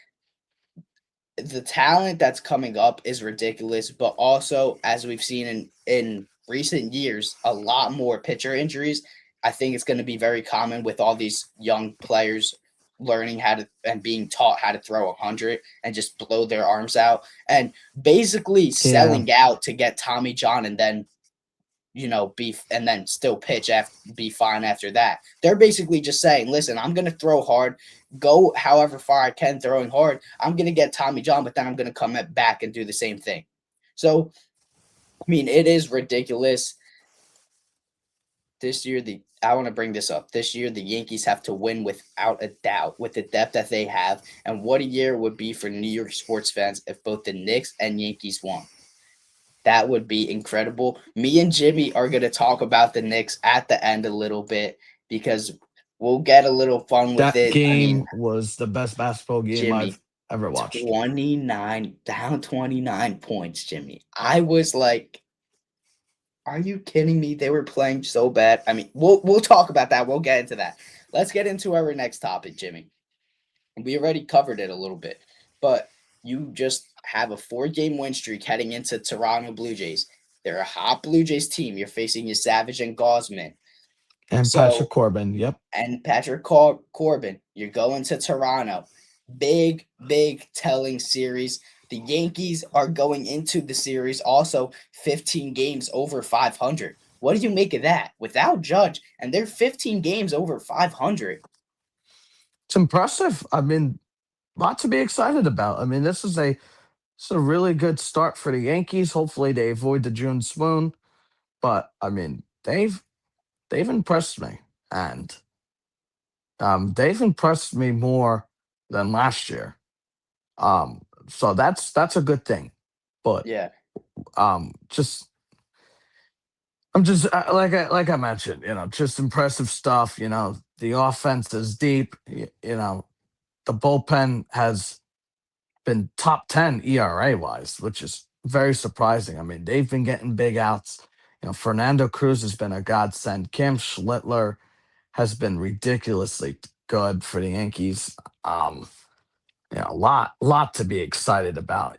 the talent that's coming up is ridiculous, but also as we've seen in recent years, a lot more pitcher injuries. I think it's going to be very common with all these young players learning how to and being taught how to throw 100 and just blow their arms out and basically Yeah. selling out to get Tommy John and then be and then still pitch after be fine after that. They're basically just saying, listen, I'm gonna throw hard, go however far I can throwing hard. I'm gonna get Tommy John, but then I'm gonna come back and do the same thing. So I mean, it is ridiculous. This year, the I want to bring this up. This year, the Yankees have to win without a doubt with the depth that they have. And what a year it would be for New York sports fans if both the Knicks and Yankees won. That would be incredible. Me and Jimmy are going to talk about the Knicks at the end a little bit because we'll get a little fun with That it. I mean, game was the best basketball game I've Jimmy, ever watched. 29 down 29 points, Jimmy. I was like, Are you kidding me? They were playing so bad. I mean, we'll talk about that. We'll get into that. Let's get into our next topic, Jimmy. We already covered it a little bit, but you just have a 4 game win streak heading into Toronto Blue Jays. They're a hot Blue Jays team. You're facing your Savage and Gosman. And Patrick So Corbin. Yep. and Patrick Corbin. You're going to Toronto. Big telling series. The Yankees are going into the series also 15 games over 500. What do you make of that? Without Judge, and they're 15 games over 500. It's impressive. I mean, a lot to be excited about. I mean, this is a really good start for the Yankees. Hopefully, they avoid the June swoon. But I mean, they've impressed me, and they've impressed me more than last year. So that's a good thing. But Yeah, just I'm just like I mentioned, just impressive stuff. The offense is deep. The bullpen has been top 10 ERA wise, which is very surprising. I mean, they've been getting big outs. Fernando Cruz has been a godsend. Cam Schlittler has been ridiculously good for the Yankees. Um, a lot to be excited about,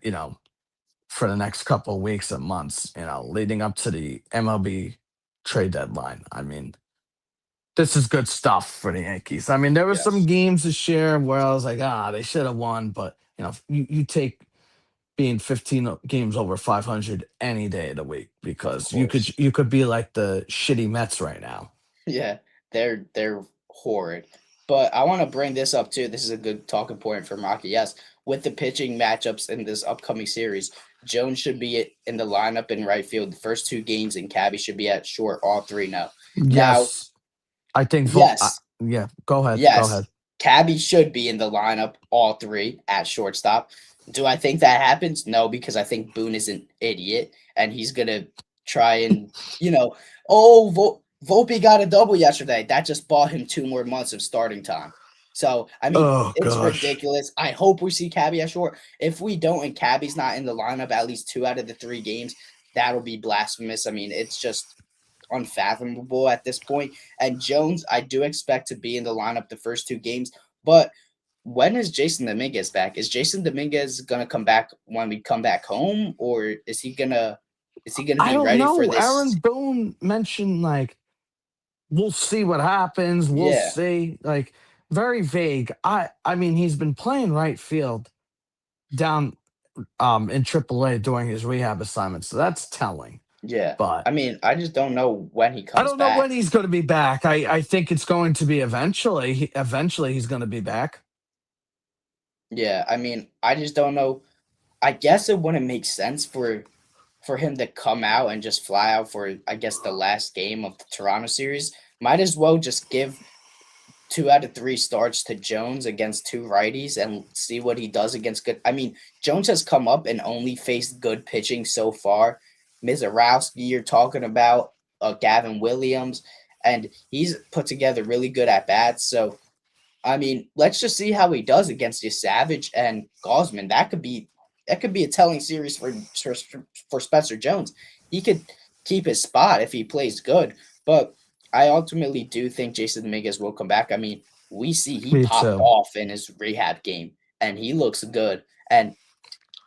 for the next couple of weeks and months, leading up to the MLB trade deadline. I mean, this is good stuff for the Yankees. I mean, there were some yes, games this year where I was like, they should have won, but you take being 15 games over 500 any day of the week of because you course. could you could be like the shitty Mets right now. Yeah, they're horrid. But I want to bring this up too. This is a good talking point for Rocky. Yes, with the pitching matchups in this upcoming series, Jones should be in the lineup in right field the first 2 games, and Cabby should be at short all three now. Now, Yes, I think yes, yeah, go ahead. Go yes, ahead. Cabby should be in the lineup all three at shortstop. Do I think that happens? No, because I think Boone is an idiot and he's gonna try and you know, oh, Volpe got a double yesterday. That just bought him 2 more months of starting time. So I mean, Oh it's gosh. ridiculous. I hope we see Cabby at short. If we don't and Cabby's not in the lineup at least 2 out of the 3 games, that'll be blasphemous. I mean, it's just unfathomable at this point. And Jones, I do expect to be in the lineup the first 2 games, but when is Jason Dominguez back? Is Jason Dominguez gonna come back when we come back home, or is he gonna I be don't ready for know. this? Aaron Boone mentioned like we'll see what happens. We'll Yeah, see. Like very vague. I mean he's been playing right field down in AAA during his rehab assignment. So that's telling. yeah. But I mean, I just don't know when he I comes don't know when back. he's going to be back. I think it's going to be eventually. Eventually he's going to be back. Yeah, I mean, I just don't know. I guess it wouldn't make sense for him to come out and just fly out for I guess the last game of the Toronto series. Might as well just give 2 out of 3 starts to Jones against 2 righties and see what he does against good. I mean, Jones has come up and only faced good pitching so far. Mizorowski, you're talking about Gavin Williams, and he's put together really good at bats. So I mean, let's just see how he does against your Savage and Gosman. That could be a telling series for Spencer Jones. He could keep his spot if he plays good, but I ultimately do think Jason Dominguez will come back. I mean, we see he Me popped too. off in his rehab game and he looks good. And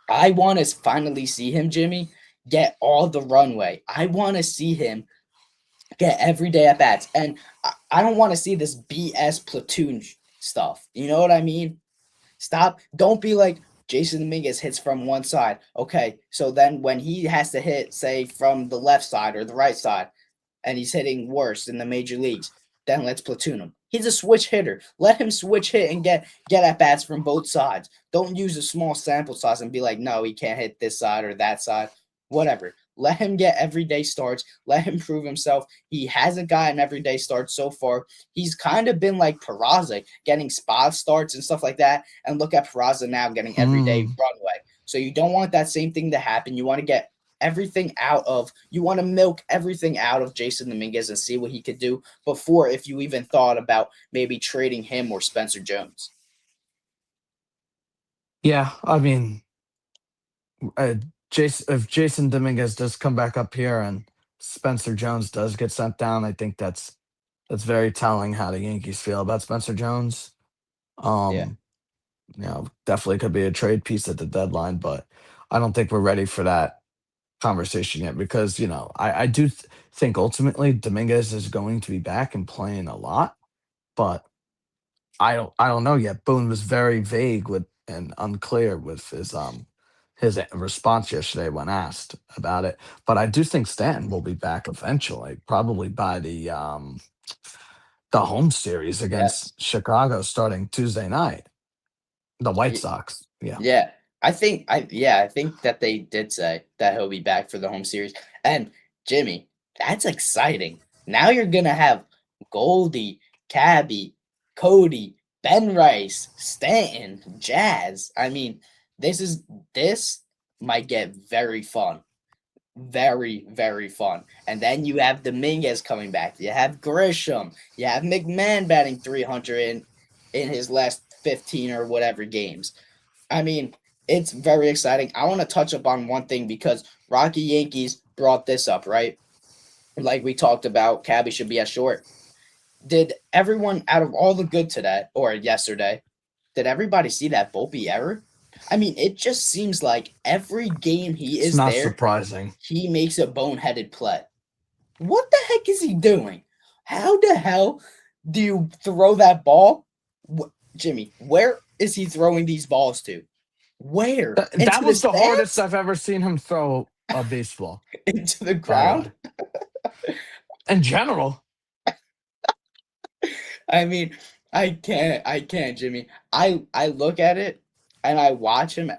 I want to finally see him, Jimmy, get all the runway. I want to see him get every day at bats. And I don't want to see this BS platoon stuff. You know what I mean? Stop. Don't be like Jason Dominguez hits from one side. Okay. So then when he has to hit, say, from the left side or the right side, and he's hitting worse in the major leagues, then let's platoon him. He's a switch hitter. Let him switch hit and get at bats from both sides. Don't use a small sample size and be like, no, he can't hit this side or that side. Whatever. Let him get everyday starts. Let him prove himself. He hasn't gotten everyday starts so far. He's kind of been like Peraza, getting spot starts and stuff like that. And look at Peraza now getting everyday Mm. runway. So you don't want that same thing to happen. You want to get you want to milk everything out of Jason Dominguez and see what he could do before if you even thought about maybe trading him or Spencer Jones. Yeah, I mean, uh, Jason, if Jason Dominguez does come back up here and Spencer Jones does get sent down, I think that's very telling how the Yankees feel about Spencer Jones. Yeah, Um, definitely could be a trade piece at the deadline, but I don't think we're ready for that conversation yet because I do think ultimately Dominguez is going to be back and playing a lot, but I don't know yet. Boone was very vague with and unclear with his response yesterday when asked about it. But I do think Stanton will be back eventually, probably by the home series yes. against Chicago starting Tuesday night. The White Y- Sox. Yeah. Yeah. I think that they did say that he'll be back for the home series. And Jimmy, that's exciting. Now you're gonna have Goldie, Cabby, Cody, Ben Rice, Stanton, Jazz. I mean, this might get very fun. Very, very fun. And then you have Dominguez coming back. You have Grisham. You have McMahon batting 300 in his last 15 or whatever games. I mean, it's very exciting. I want to touch up on one thing because Rocky Yankees brought this up, right? Like we talked about, Cabby should be at short. Did everyone out of all the good today or yesterday, did everybody see that Volpe error? I mean, it just seems like every game he It's is not there, surprising. he makes a boneheaded play. What the heck is he doing? How the hell do you throw that ball? Jimmy, where is he throwing these balls to? Where? That Into the was the hardest stands? I've ever seen him throw a baseball. Into the My ground? God. In general, I mean, I can't, Jimmy. I look at it and I watch him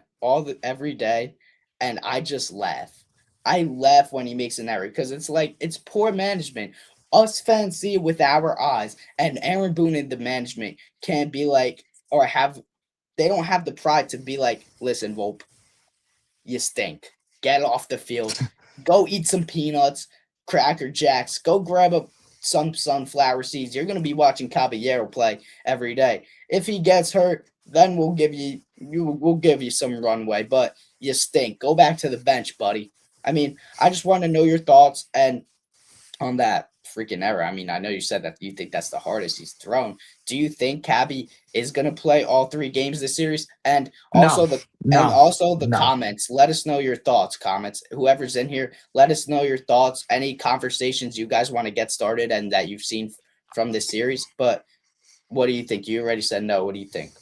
every day and I just laugh. I laugh when he makes an error because it's like it's poor management. Us fans see it with our eyes, and Aaron Boone and the management can't be like or have they don't have the pride to be like, listen, Volpe, you stink. Get off the field. Go eat some peanuts, Cracker Jacks. Go grab some sunflower seeds. You're gonna be watching Caballero play every day. If he gets hurt, then we'll give you some runway. But you stink. Go back to the bench, buddy. I mean, I just want to know your thoughts and on that freaking error. I mean, I know you said that you think that's the hardest he's thrown. Do you think Cabby is going to play all 3 games this series? no, no, Also the no. comments. Let us know your thoughts. Comments. Whoever's in here, let us know your thoughts. Any conversations you guys want to get started and that you've seen from this series. But what do you think? You already said no. What do you think?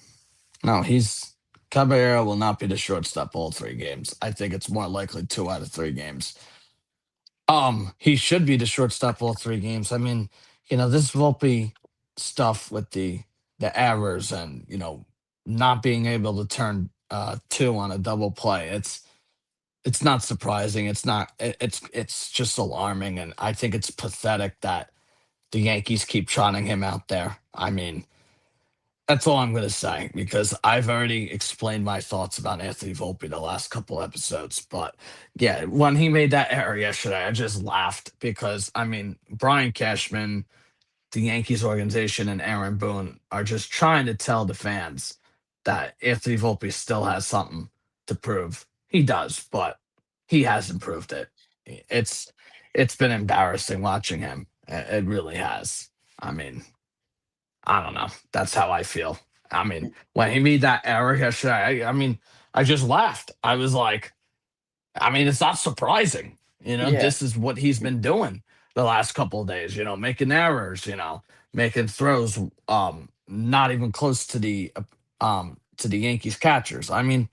No, he's Caballero will not be the shortstop all 3 games. I think it's more likely 2 out of 3 games. He should be the shortstop all 3 games. I mean, this Volpe stuff with the errors and not being able to turn two on a double play. It's not surprising. It's just alarming, and I think it's pathetic that the Yankees keep trotting him out there. I mean, that's all I'm going to say because I've already explained my thoughts about Anthony Volpe the last couple episodes. But yeah, when he made that error yesterday, I just laughed because, I mean, Brian Cashman, the Yankees organization, and Aaron Boone are just trying to tell the fans that Anthony Volpe still has something to prove. He does, but he hasn't proved it. It's it's been embarrassing watching him. It really has. I mean, I don't know. That's how I feel. I mean, when he made that error yesterday, I mean, I just laughed. I was like, I mean, it's not surprising. Yeah. This is what he's been doing the last couple of days, making errors, making throws not even close to the Yankees catchers. I mean,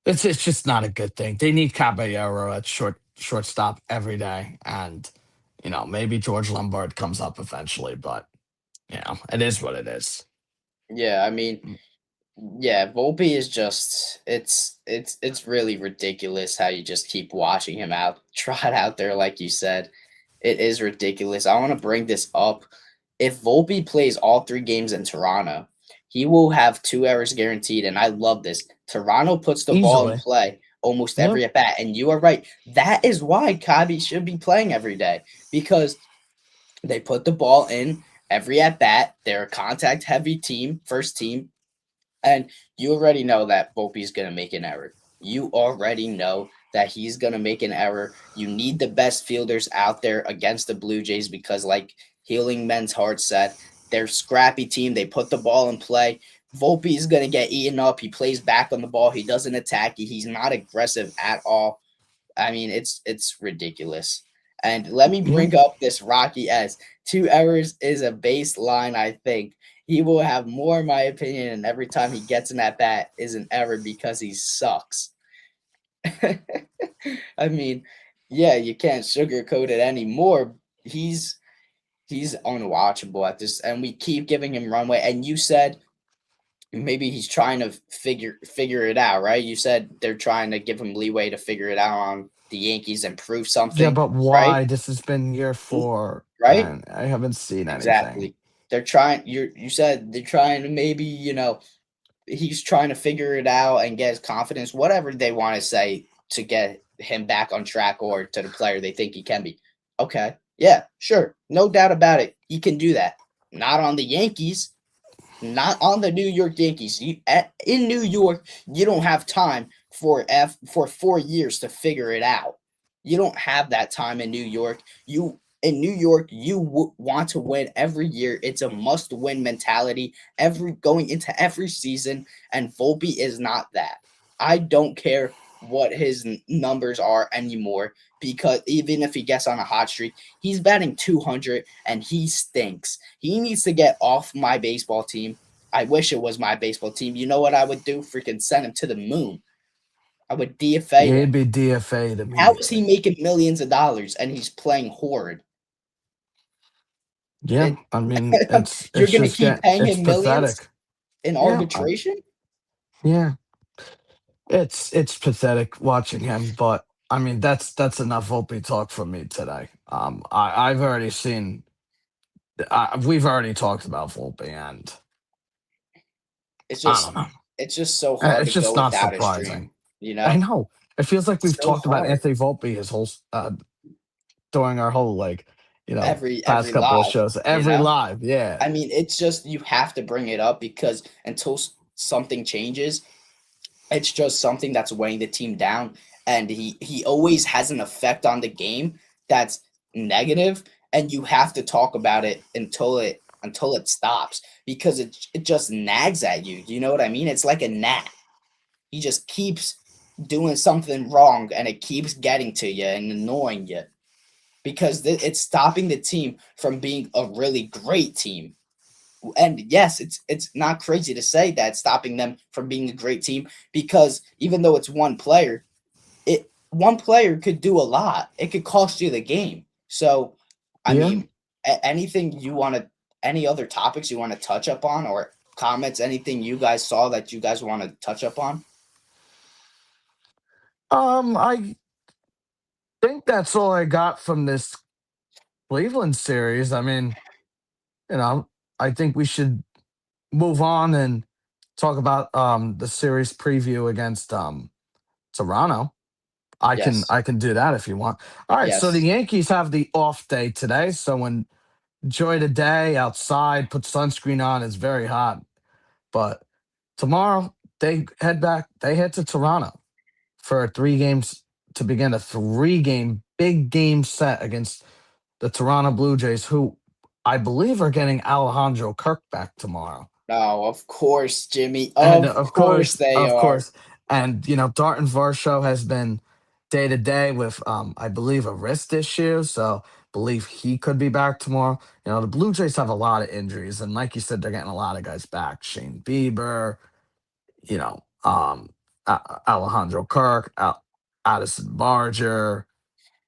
it's just not a good thing. They need Caballero at shortstop every day. And, maybe George Lombard comes up eventually, but it is what it is. Yeah. I mean, yeah, Volpe is just it's really ridiculous how you just keep watching him out trot out there like you said. It is ridiculous. I want to bring this up. If Volpe plays all 3 games in Toronto, he will have 2 errors guaranteed. And I love this. Toronto puts the ball in Easily. play almost Yep. every at bat. And you are right. That is why Kabi should be playing every day because they put the ball in every at bat. They're a contact heavy team, first team. And you already know that Volpe's going to make an error. You already know that he's going to make an error. You need the best fielders out there against the Blue Jays because, like Healing Men's Heart said, they're a scrappy team. They put the ball in play. Volpe is going to get eaten up. He plays back on the ball. He doesn't attack you. He's not aggressive at all. I mean, it's ridiculous. And let me Yeah. bring up this Rocky S. 2 errors is a baseline, I think. He will have more, in my opinion, and every time he gets in that bat is an error because he sucks. I mean, yeah, you can't sugarcoat it anymore. He's unwatchable at this, and we keep giving him runway. And you said maybe he's trying to figure it out, right? You said they're trying to give him leeway to figure it out on the Yankees and prove Yeah, something, but right? why? This has been year Mm, 4, right? and I haven't seen anything. Exactly. They're trying. You said they're trying to maybe he's trying to figure it out and get his confidence, whatever they want to say to get him back on track or to the player they think he can be. Okay. Yeah, sure. No doubt about it. He can do that. Not on the Yankees, not on the New York Yankees. In New York, you don't have time for 4 years to figure it out. You don't have that time in New York. You want to win every year. It's a must-win mentality every going into every season, and Volpe is not that. I don't care what his numbers are anymore because even if he gets on a hot streak, he's batting 200 and he stinks. He needs to get off my baseball team. I wish it was my baseball team. You know what I would do? Freaking send him to the moon. I would DFA Yeah, him. he'd be DFA'd How is he immediately. making millions of dollars and he's playing horrid? Yeah, It, I mean, you're it's going to just keep get paying it's him millions pathetic. in Yeah, arbitration? yeah, it's pathetic watching him, but I mean, that's enough Volpe talk from me today. I've already seen, we've already talked about Volpe, and It's I don't just know. it's just so hard It's to go just not without a surprising. stream, you I know? know. It feels like It's we've so talked about hard. Anthony Volpe his whole during our whole past Every couple of live, shows, you every know? live. Yeah, I mean, it's just you have to bring it up because until something changes, it's just something that's weighing the team down, and he always has an effect on the game that's negative, and you have to talk about it until it stops because it just nags at you. You know what I mean? It's like a gnat. He just keeps doing something wrong, and it keeps getting to you and annoying you because it's stopping the team from being a really great team. And yes, it's not crazy to say that stopping them from being a great team because even though it's one player, it one player could do a lot. It could cost you the game. So, I yeah. mean, anything you want to, any other topics you want to touch up on or comments, anything you guys saw that you guys want to touch up on? I think that's all I got from this Cleveland series. I mean, you know, I think we should move on and talk about the series preview against Toronto. Yes, I can do that if you want. All right, so the yes. Yankees have the off day today, so enjoy the day outside, put sunscreen on. It's very hot. But tomorrow they head to Toronto for 3 games to begin a 3 game big game set against the Toronto Blue Jays, who I believe are getting Alejandro Kirk back tomorrow. Oh, of course, Jimmy. And Of course they of are. course, and Darton Varsho has been day to day with I believe a wrist issue, so believe he could be back tomorrow. The Blue Jays have a lot of injuries, and like you said, they're getting a lot of guys back. Shane Bieber, you know, Alejandro Kirk, Addison Barger,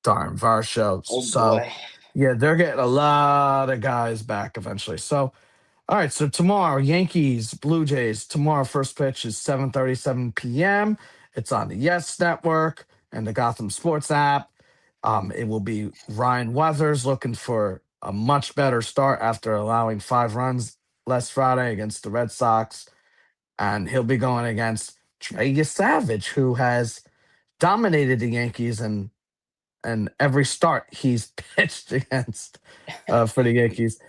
Darren Varsho. Oh So boy. yeah, they're getting a lot of guys back eventually. So all right, so tomorrow, Yankees, Blue Jays. Tomorrow, first pitch is 7:37 p.m. It's on the Yes Network and the Gotham Sports app. It will be Ryan Weathers looking for a much better start after allowing 5 runs last Friday against the Red Sox, and he'll be going against Trey Savage, who has dominated the Yankees and every start he's pitched against for the Yankees.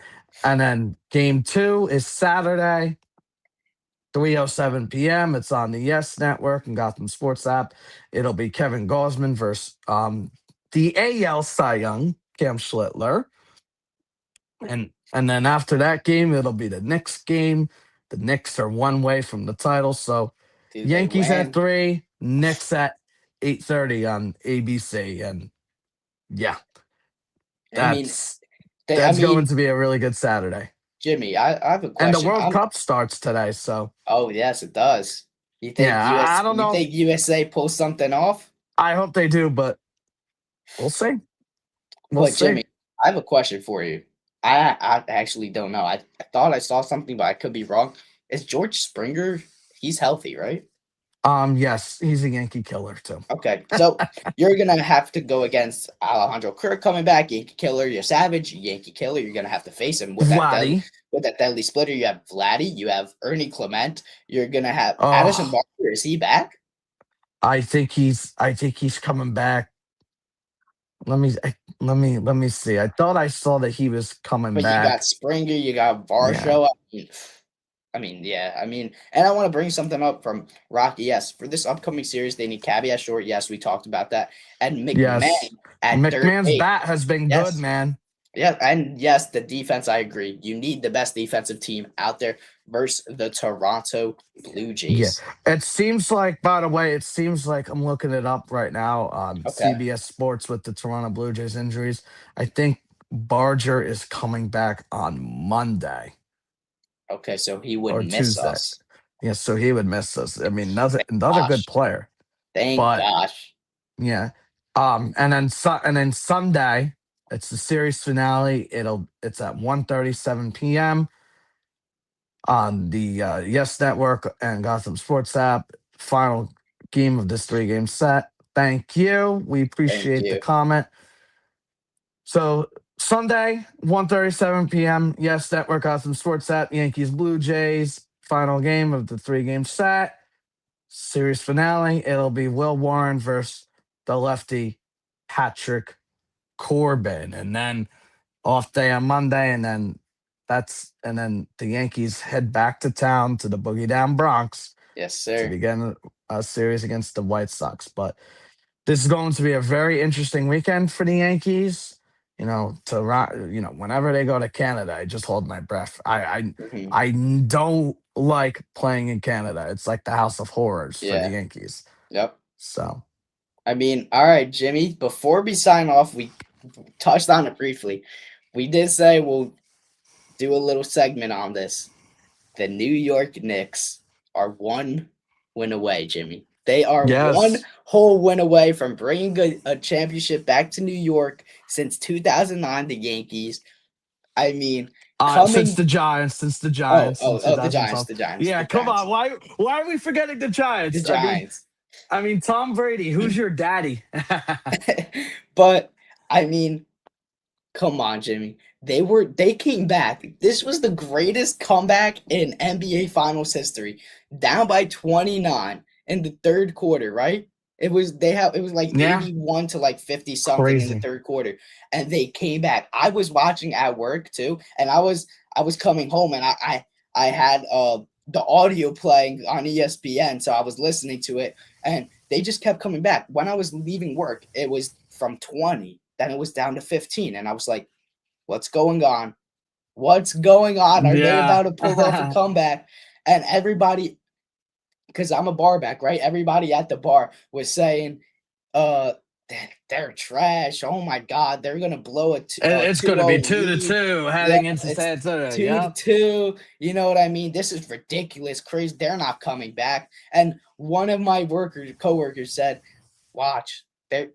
And then game 2 is Saturday, 3:07 p.m. It's on the Yes Network and Gotham Sports app. It'll be Kevin Gosman versus the AL Cy Young, Cam Schlittler. And then after that game, it'll be the Knicks game. The Knicks are one way from the title. So Do they Yankees at win? 3, Knicks at 8:30 on ABC. And yeah, I mean, that's they. I that's going mean, to be a really good Saturday. Jimmy, I have a And the question. World Cup starts today, so Oh yes, it does. You think yeah, I don't You know if think USA pulls something off? I hope they do, but we'll see. We'll But see. Jimmy, I have a question for you. I actually don't know. I thought I saw something, but I could be wrong. Is George Springer? He's healthy, right? Yes, he's a Yankee killer too. Okay, so you're gonna have to go against Alejandro Kirk coming back, Yankee killer. You're Savage, Yankee killer. You're gonna have to face him Vladdy. with that deadly splitter. You have Vladdy, you have Ernie Clement. You're gonna have Addison Oh, Barker. Is he back? I think he's coming back. Let me see. I thought I saw that he was coming But you got back. Springer, you got Yeah. Varsho. Yeah. And I want to bring something up from Rocky. Yes, for this upcoming series, they need caveat short. Yes, we talked about that. And Yes. McMahon at third McMahon's base. bat has been good, Yes. man. Yeah, and yes, the defense, I agree. You need the best defensive team out there versus the Toronto Blue Yeah. Jays. It seems like, by the way, it seems like I'm looking it up right now on Okay. CBS Sports with the Toronto Blue Jays injuries. I think Barger is coming back on Monday Okay, so he would or miss Tuesday. us. Yeah, so he would miss us. I mean, Thank another good gosh. player. Thank But gosh. yeah. And then Sunday, it's the series finale. It's at 1:37 p.m. on the Yes Network and Gotham Sports app. Final game of this 3-game set. Thank you. We Thank appreciate the you. comment. So Sunday, 1:37 p.m. Yes Network, Gotham Sports app. Yankees Blue Jays. Final game of the 3-game set. Series finale. It'll be Will Warren versus the lefty Patrick Corbin, and then off day on Monday, and then the Yankees head back to town to the Boogie Down Bronx Yes, to sir. begin a series against the White Sox. But this is going to be a very interesting weekend for the Yankees. Whenever they go to Canada, I just hold my breath. Hmm. I don't like playing in Canada. It's like the house of horrors for the Yeah. Yankees. Yep. So All right, Jimmy, before we sign off, we touched on it briefly. We did say we'll do a little segment on this. The New York Knicks are one win away, Jimmy. They are one yes, whole win away from bringing a championship back to New York since 2009, the Yankees. I mean, since coming. the Giants, in The Giants, 2012. the Giants, Yeah, the come on. Giants, Why are we forgetting the the Giants? I mean, Giants. Tom Brady, who's your daddy? But I mean, come on, Jimmy. They came back. This was the greatest comeback in NBA Finals history. Down by 29 in the third quarter, right? It was like Yeah, 81 to like 50 something in the crazy. third quarter. And they came back. I was watching at work too, and I was coming home and I had the audio playing on ESPN, so I was listening to it and they just kept coming back. When I was leaving work, it was from 20, then it was down to 15. And I was like, what's going on? What's going on? Are they Yeah. about to pull off a comeback? And everybody, because I'm a bar back, right? Everybody at the bar was saying, uh, they're trash. Oh my God, they're gonna blow It's going to 2-0 be 2 to lead. 2 Yeah, heading into it's Santa. Yep. 2-2. You know what I mean? This is ridiculous, crazy. They're not coming back. And one of my coworkers said, "Watch, they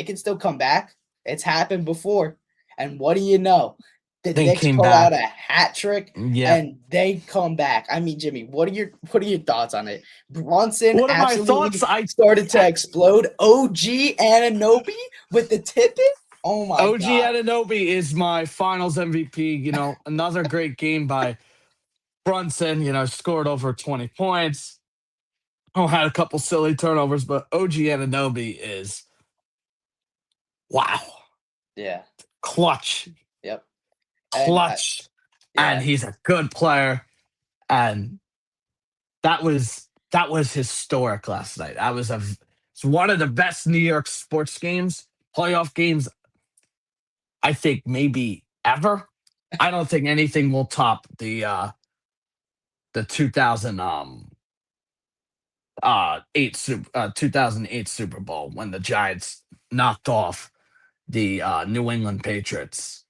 can still come back. It's happened before." And what do you know? The They Knicks came pull out a back. hat trick Yep. and they come back. I mean, Jimmy, what are your thoughts on it? Brunson What are my thoughts? absolutely started to explode. OG Ananobi with the tip it. Oh my OG God. Ananobi is my finals MVP. Another great game by Brunson, scored over 20 points. Oh, had a couple silly turnovers, but OG Ananobi is wow, Yeah. clutch, Yep. And clutch, and yeah. he's a good player. And that was historic last night. It's one of the best New York sports games, playoff games, I think maybe ever. I don't think anything will top the 2008 Super Bowl when the Giants knocked off the New England Patriots.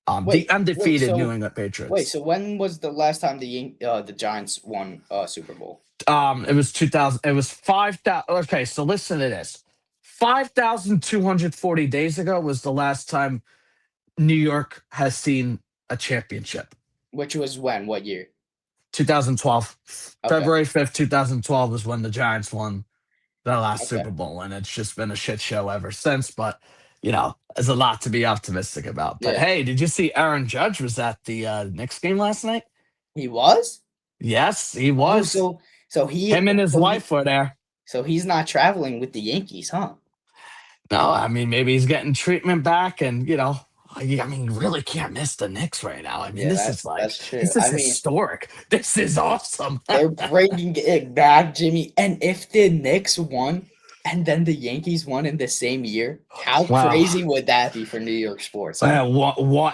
The Wait, wait. undefeated New So England wait. Patriots. So when was the last time the Giants won Super Bowl? It was 2000. It was 5,000. Okay, so listen to this. 5,240 days ago was the last time New York has seen a championship. Which was when? What year? 2012. Okay. February 5th, 2012 was when the Giants won their last Okay. Super Bowl, and it's just been a shit show ever since. But there's a lot to be optimistic about. But Yeah. hey, did you see Aaron Judge was at the Knicks game last night? He was. Yes, he Oh, was. so he Him and his so he wife were there. so he's not traveling with the Yankees, huh? No, I mean maybe he's getting treatment back, and I mean, you really can't miss the Knicks right now. I mean, Yeah, that's true. this is I mean, historic. This is awesome. they're bringing it back, Jimmy. And if the Knicks won and then the Yankees won in the same year, how Wow. crazy would that be for New York sports, huh?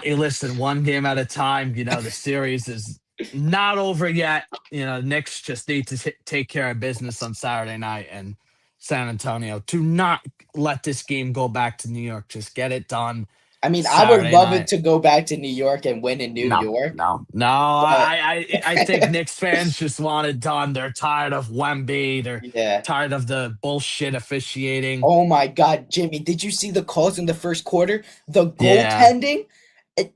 Listen, one game at a time. The series is not over yet. Knicks just need to take care of business on Saturday night in San Antonio. Do not let this game go back to New York. Just get it done I mean, I would Saturday love it night. to go back to New York and win in New No, York, no, no. but I think Knicks fans just want it done. They're tired of Wemby. They're yeah. tired of the bullshit officiating. Oh my God, Jimmy, did you see the calls in the first quarter? The Yeah. goaltending,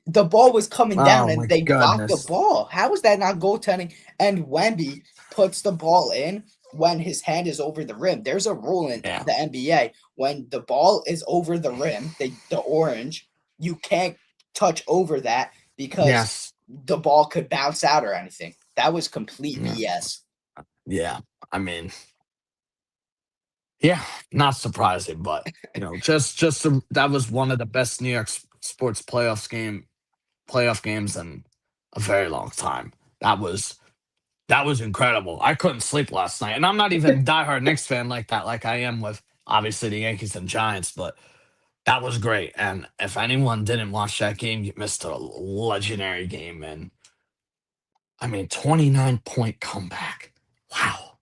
the ball was coming down Oh and my they blocked the goodness. ball. How is that not goaltending? And Wemby puts the ball in when his hand is over the rim. There's a rule in Yeah. the NBA when the ball is over the rim, the orange, you can't touch over that because Yes. the ball could bounce out or anything. That was complete Yeah. BS. Yeah. I mean, yeah, not surprising, but that was one of the best New York sports playoff games in a very long time. That was incredible. I couldn't sleep last night, and I'm not even a diehard Knicks fan like that, like I am with obviously the Yankees and Giants, but that was great. And if anyone didn't watch that game, you missed a legendary game. And I mean, 29-point comeback. Wow.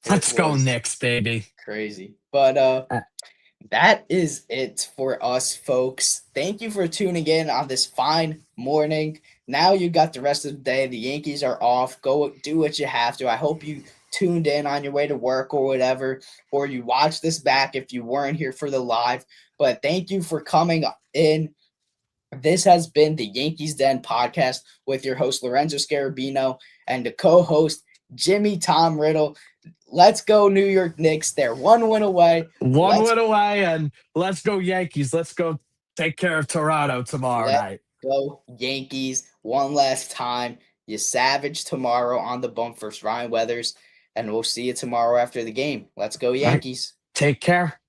It Let's go was Knicks, baby. crazy. But Uh, that is it for us, folks. Thank you for tuning in on this fine morning. Now you got the rest of the day. The Yankees are off. Go do what you have to. I hope you tuned in on your way to work or whatever, or you watch this back if you weren't here for the live. But thank you for coming in. This has been the Yankees Den podcast with your host Lorenzo Scarabino and the co-host Jimmy Tom Riddle. Let's go New York Knicks. They're one win away. One Let's win away, and let's go Yankees. Let's go take care of Toronto tomorrow Let's night. go Yankees one last time. You savage tomorrow on the bump versus Ryan Weathers, and we'll see you tomorrow after the game. Let's go All right. Yankees. Take care.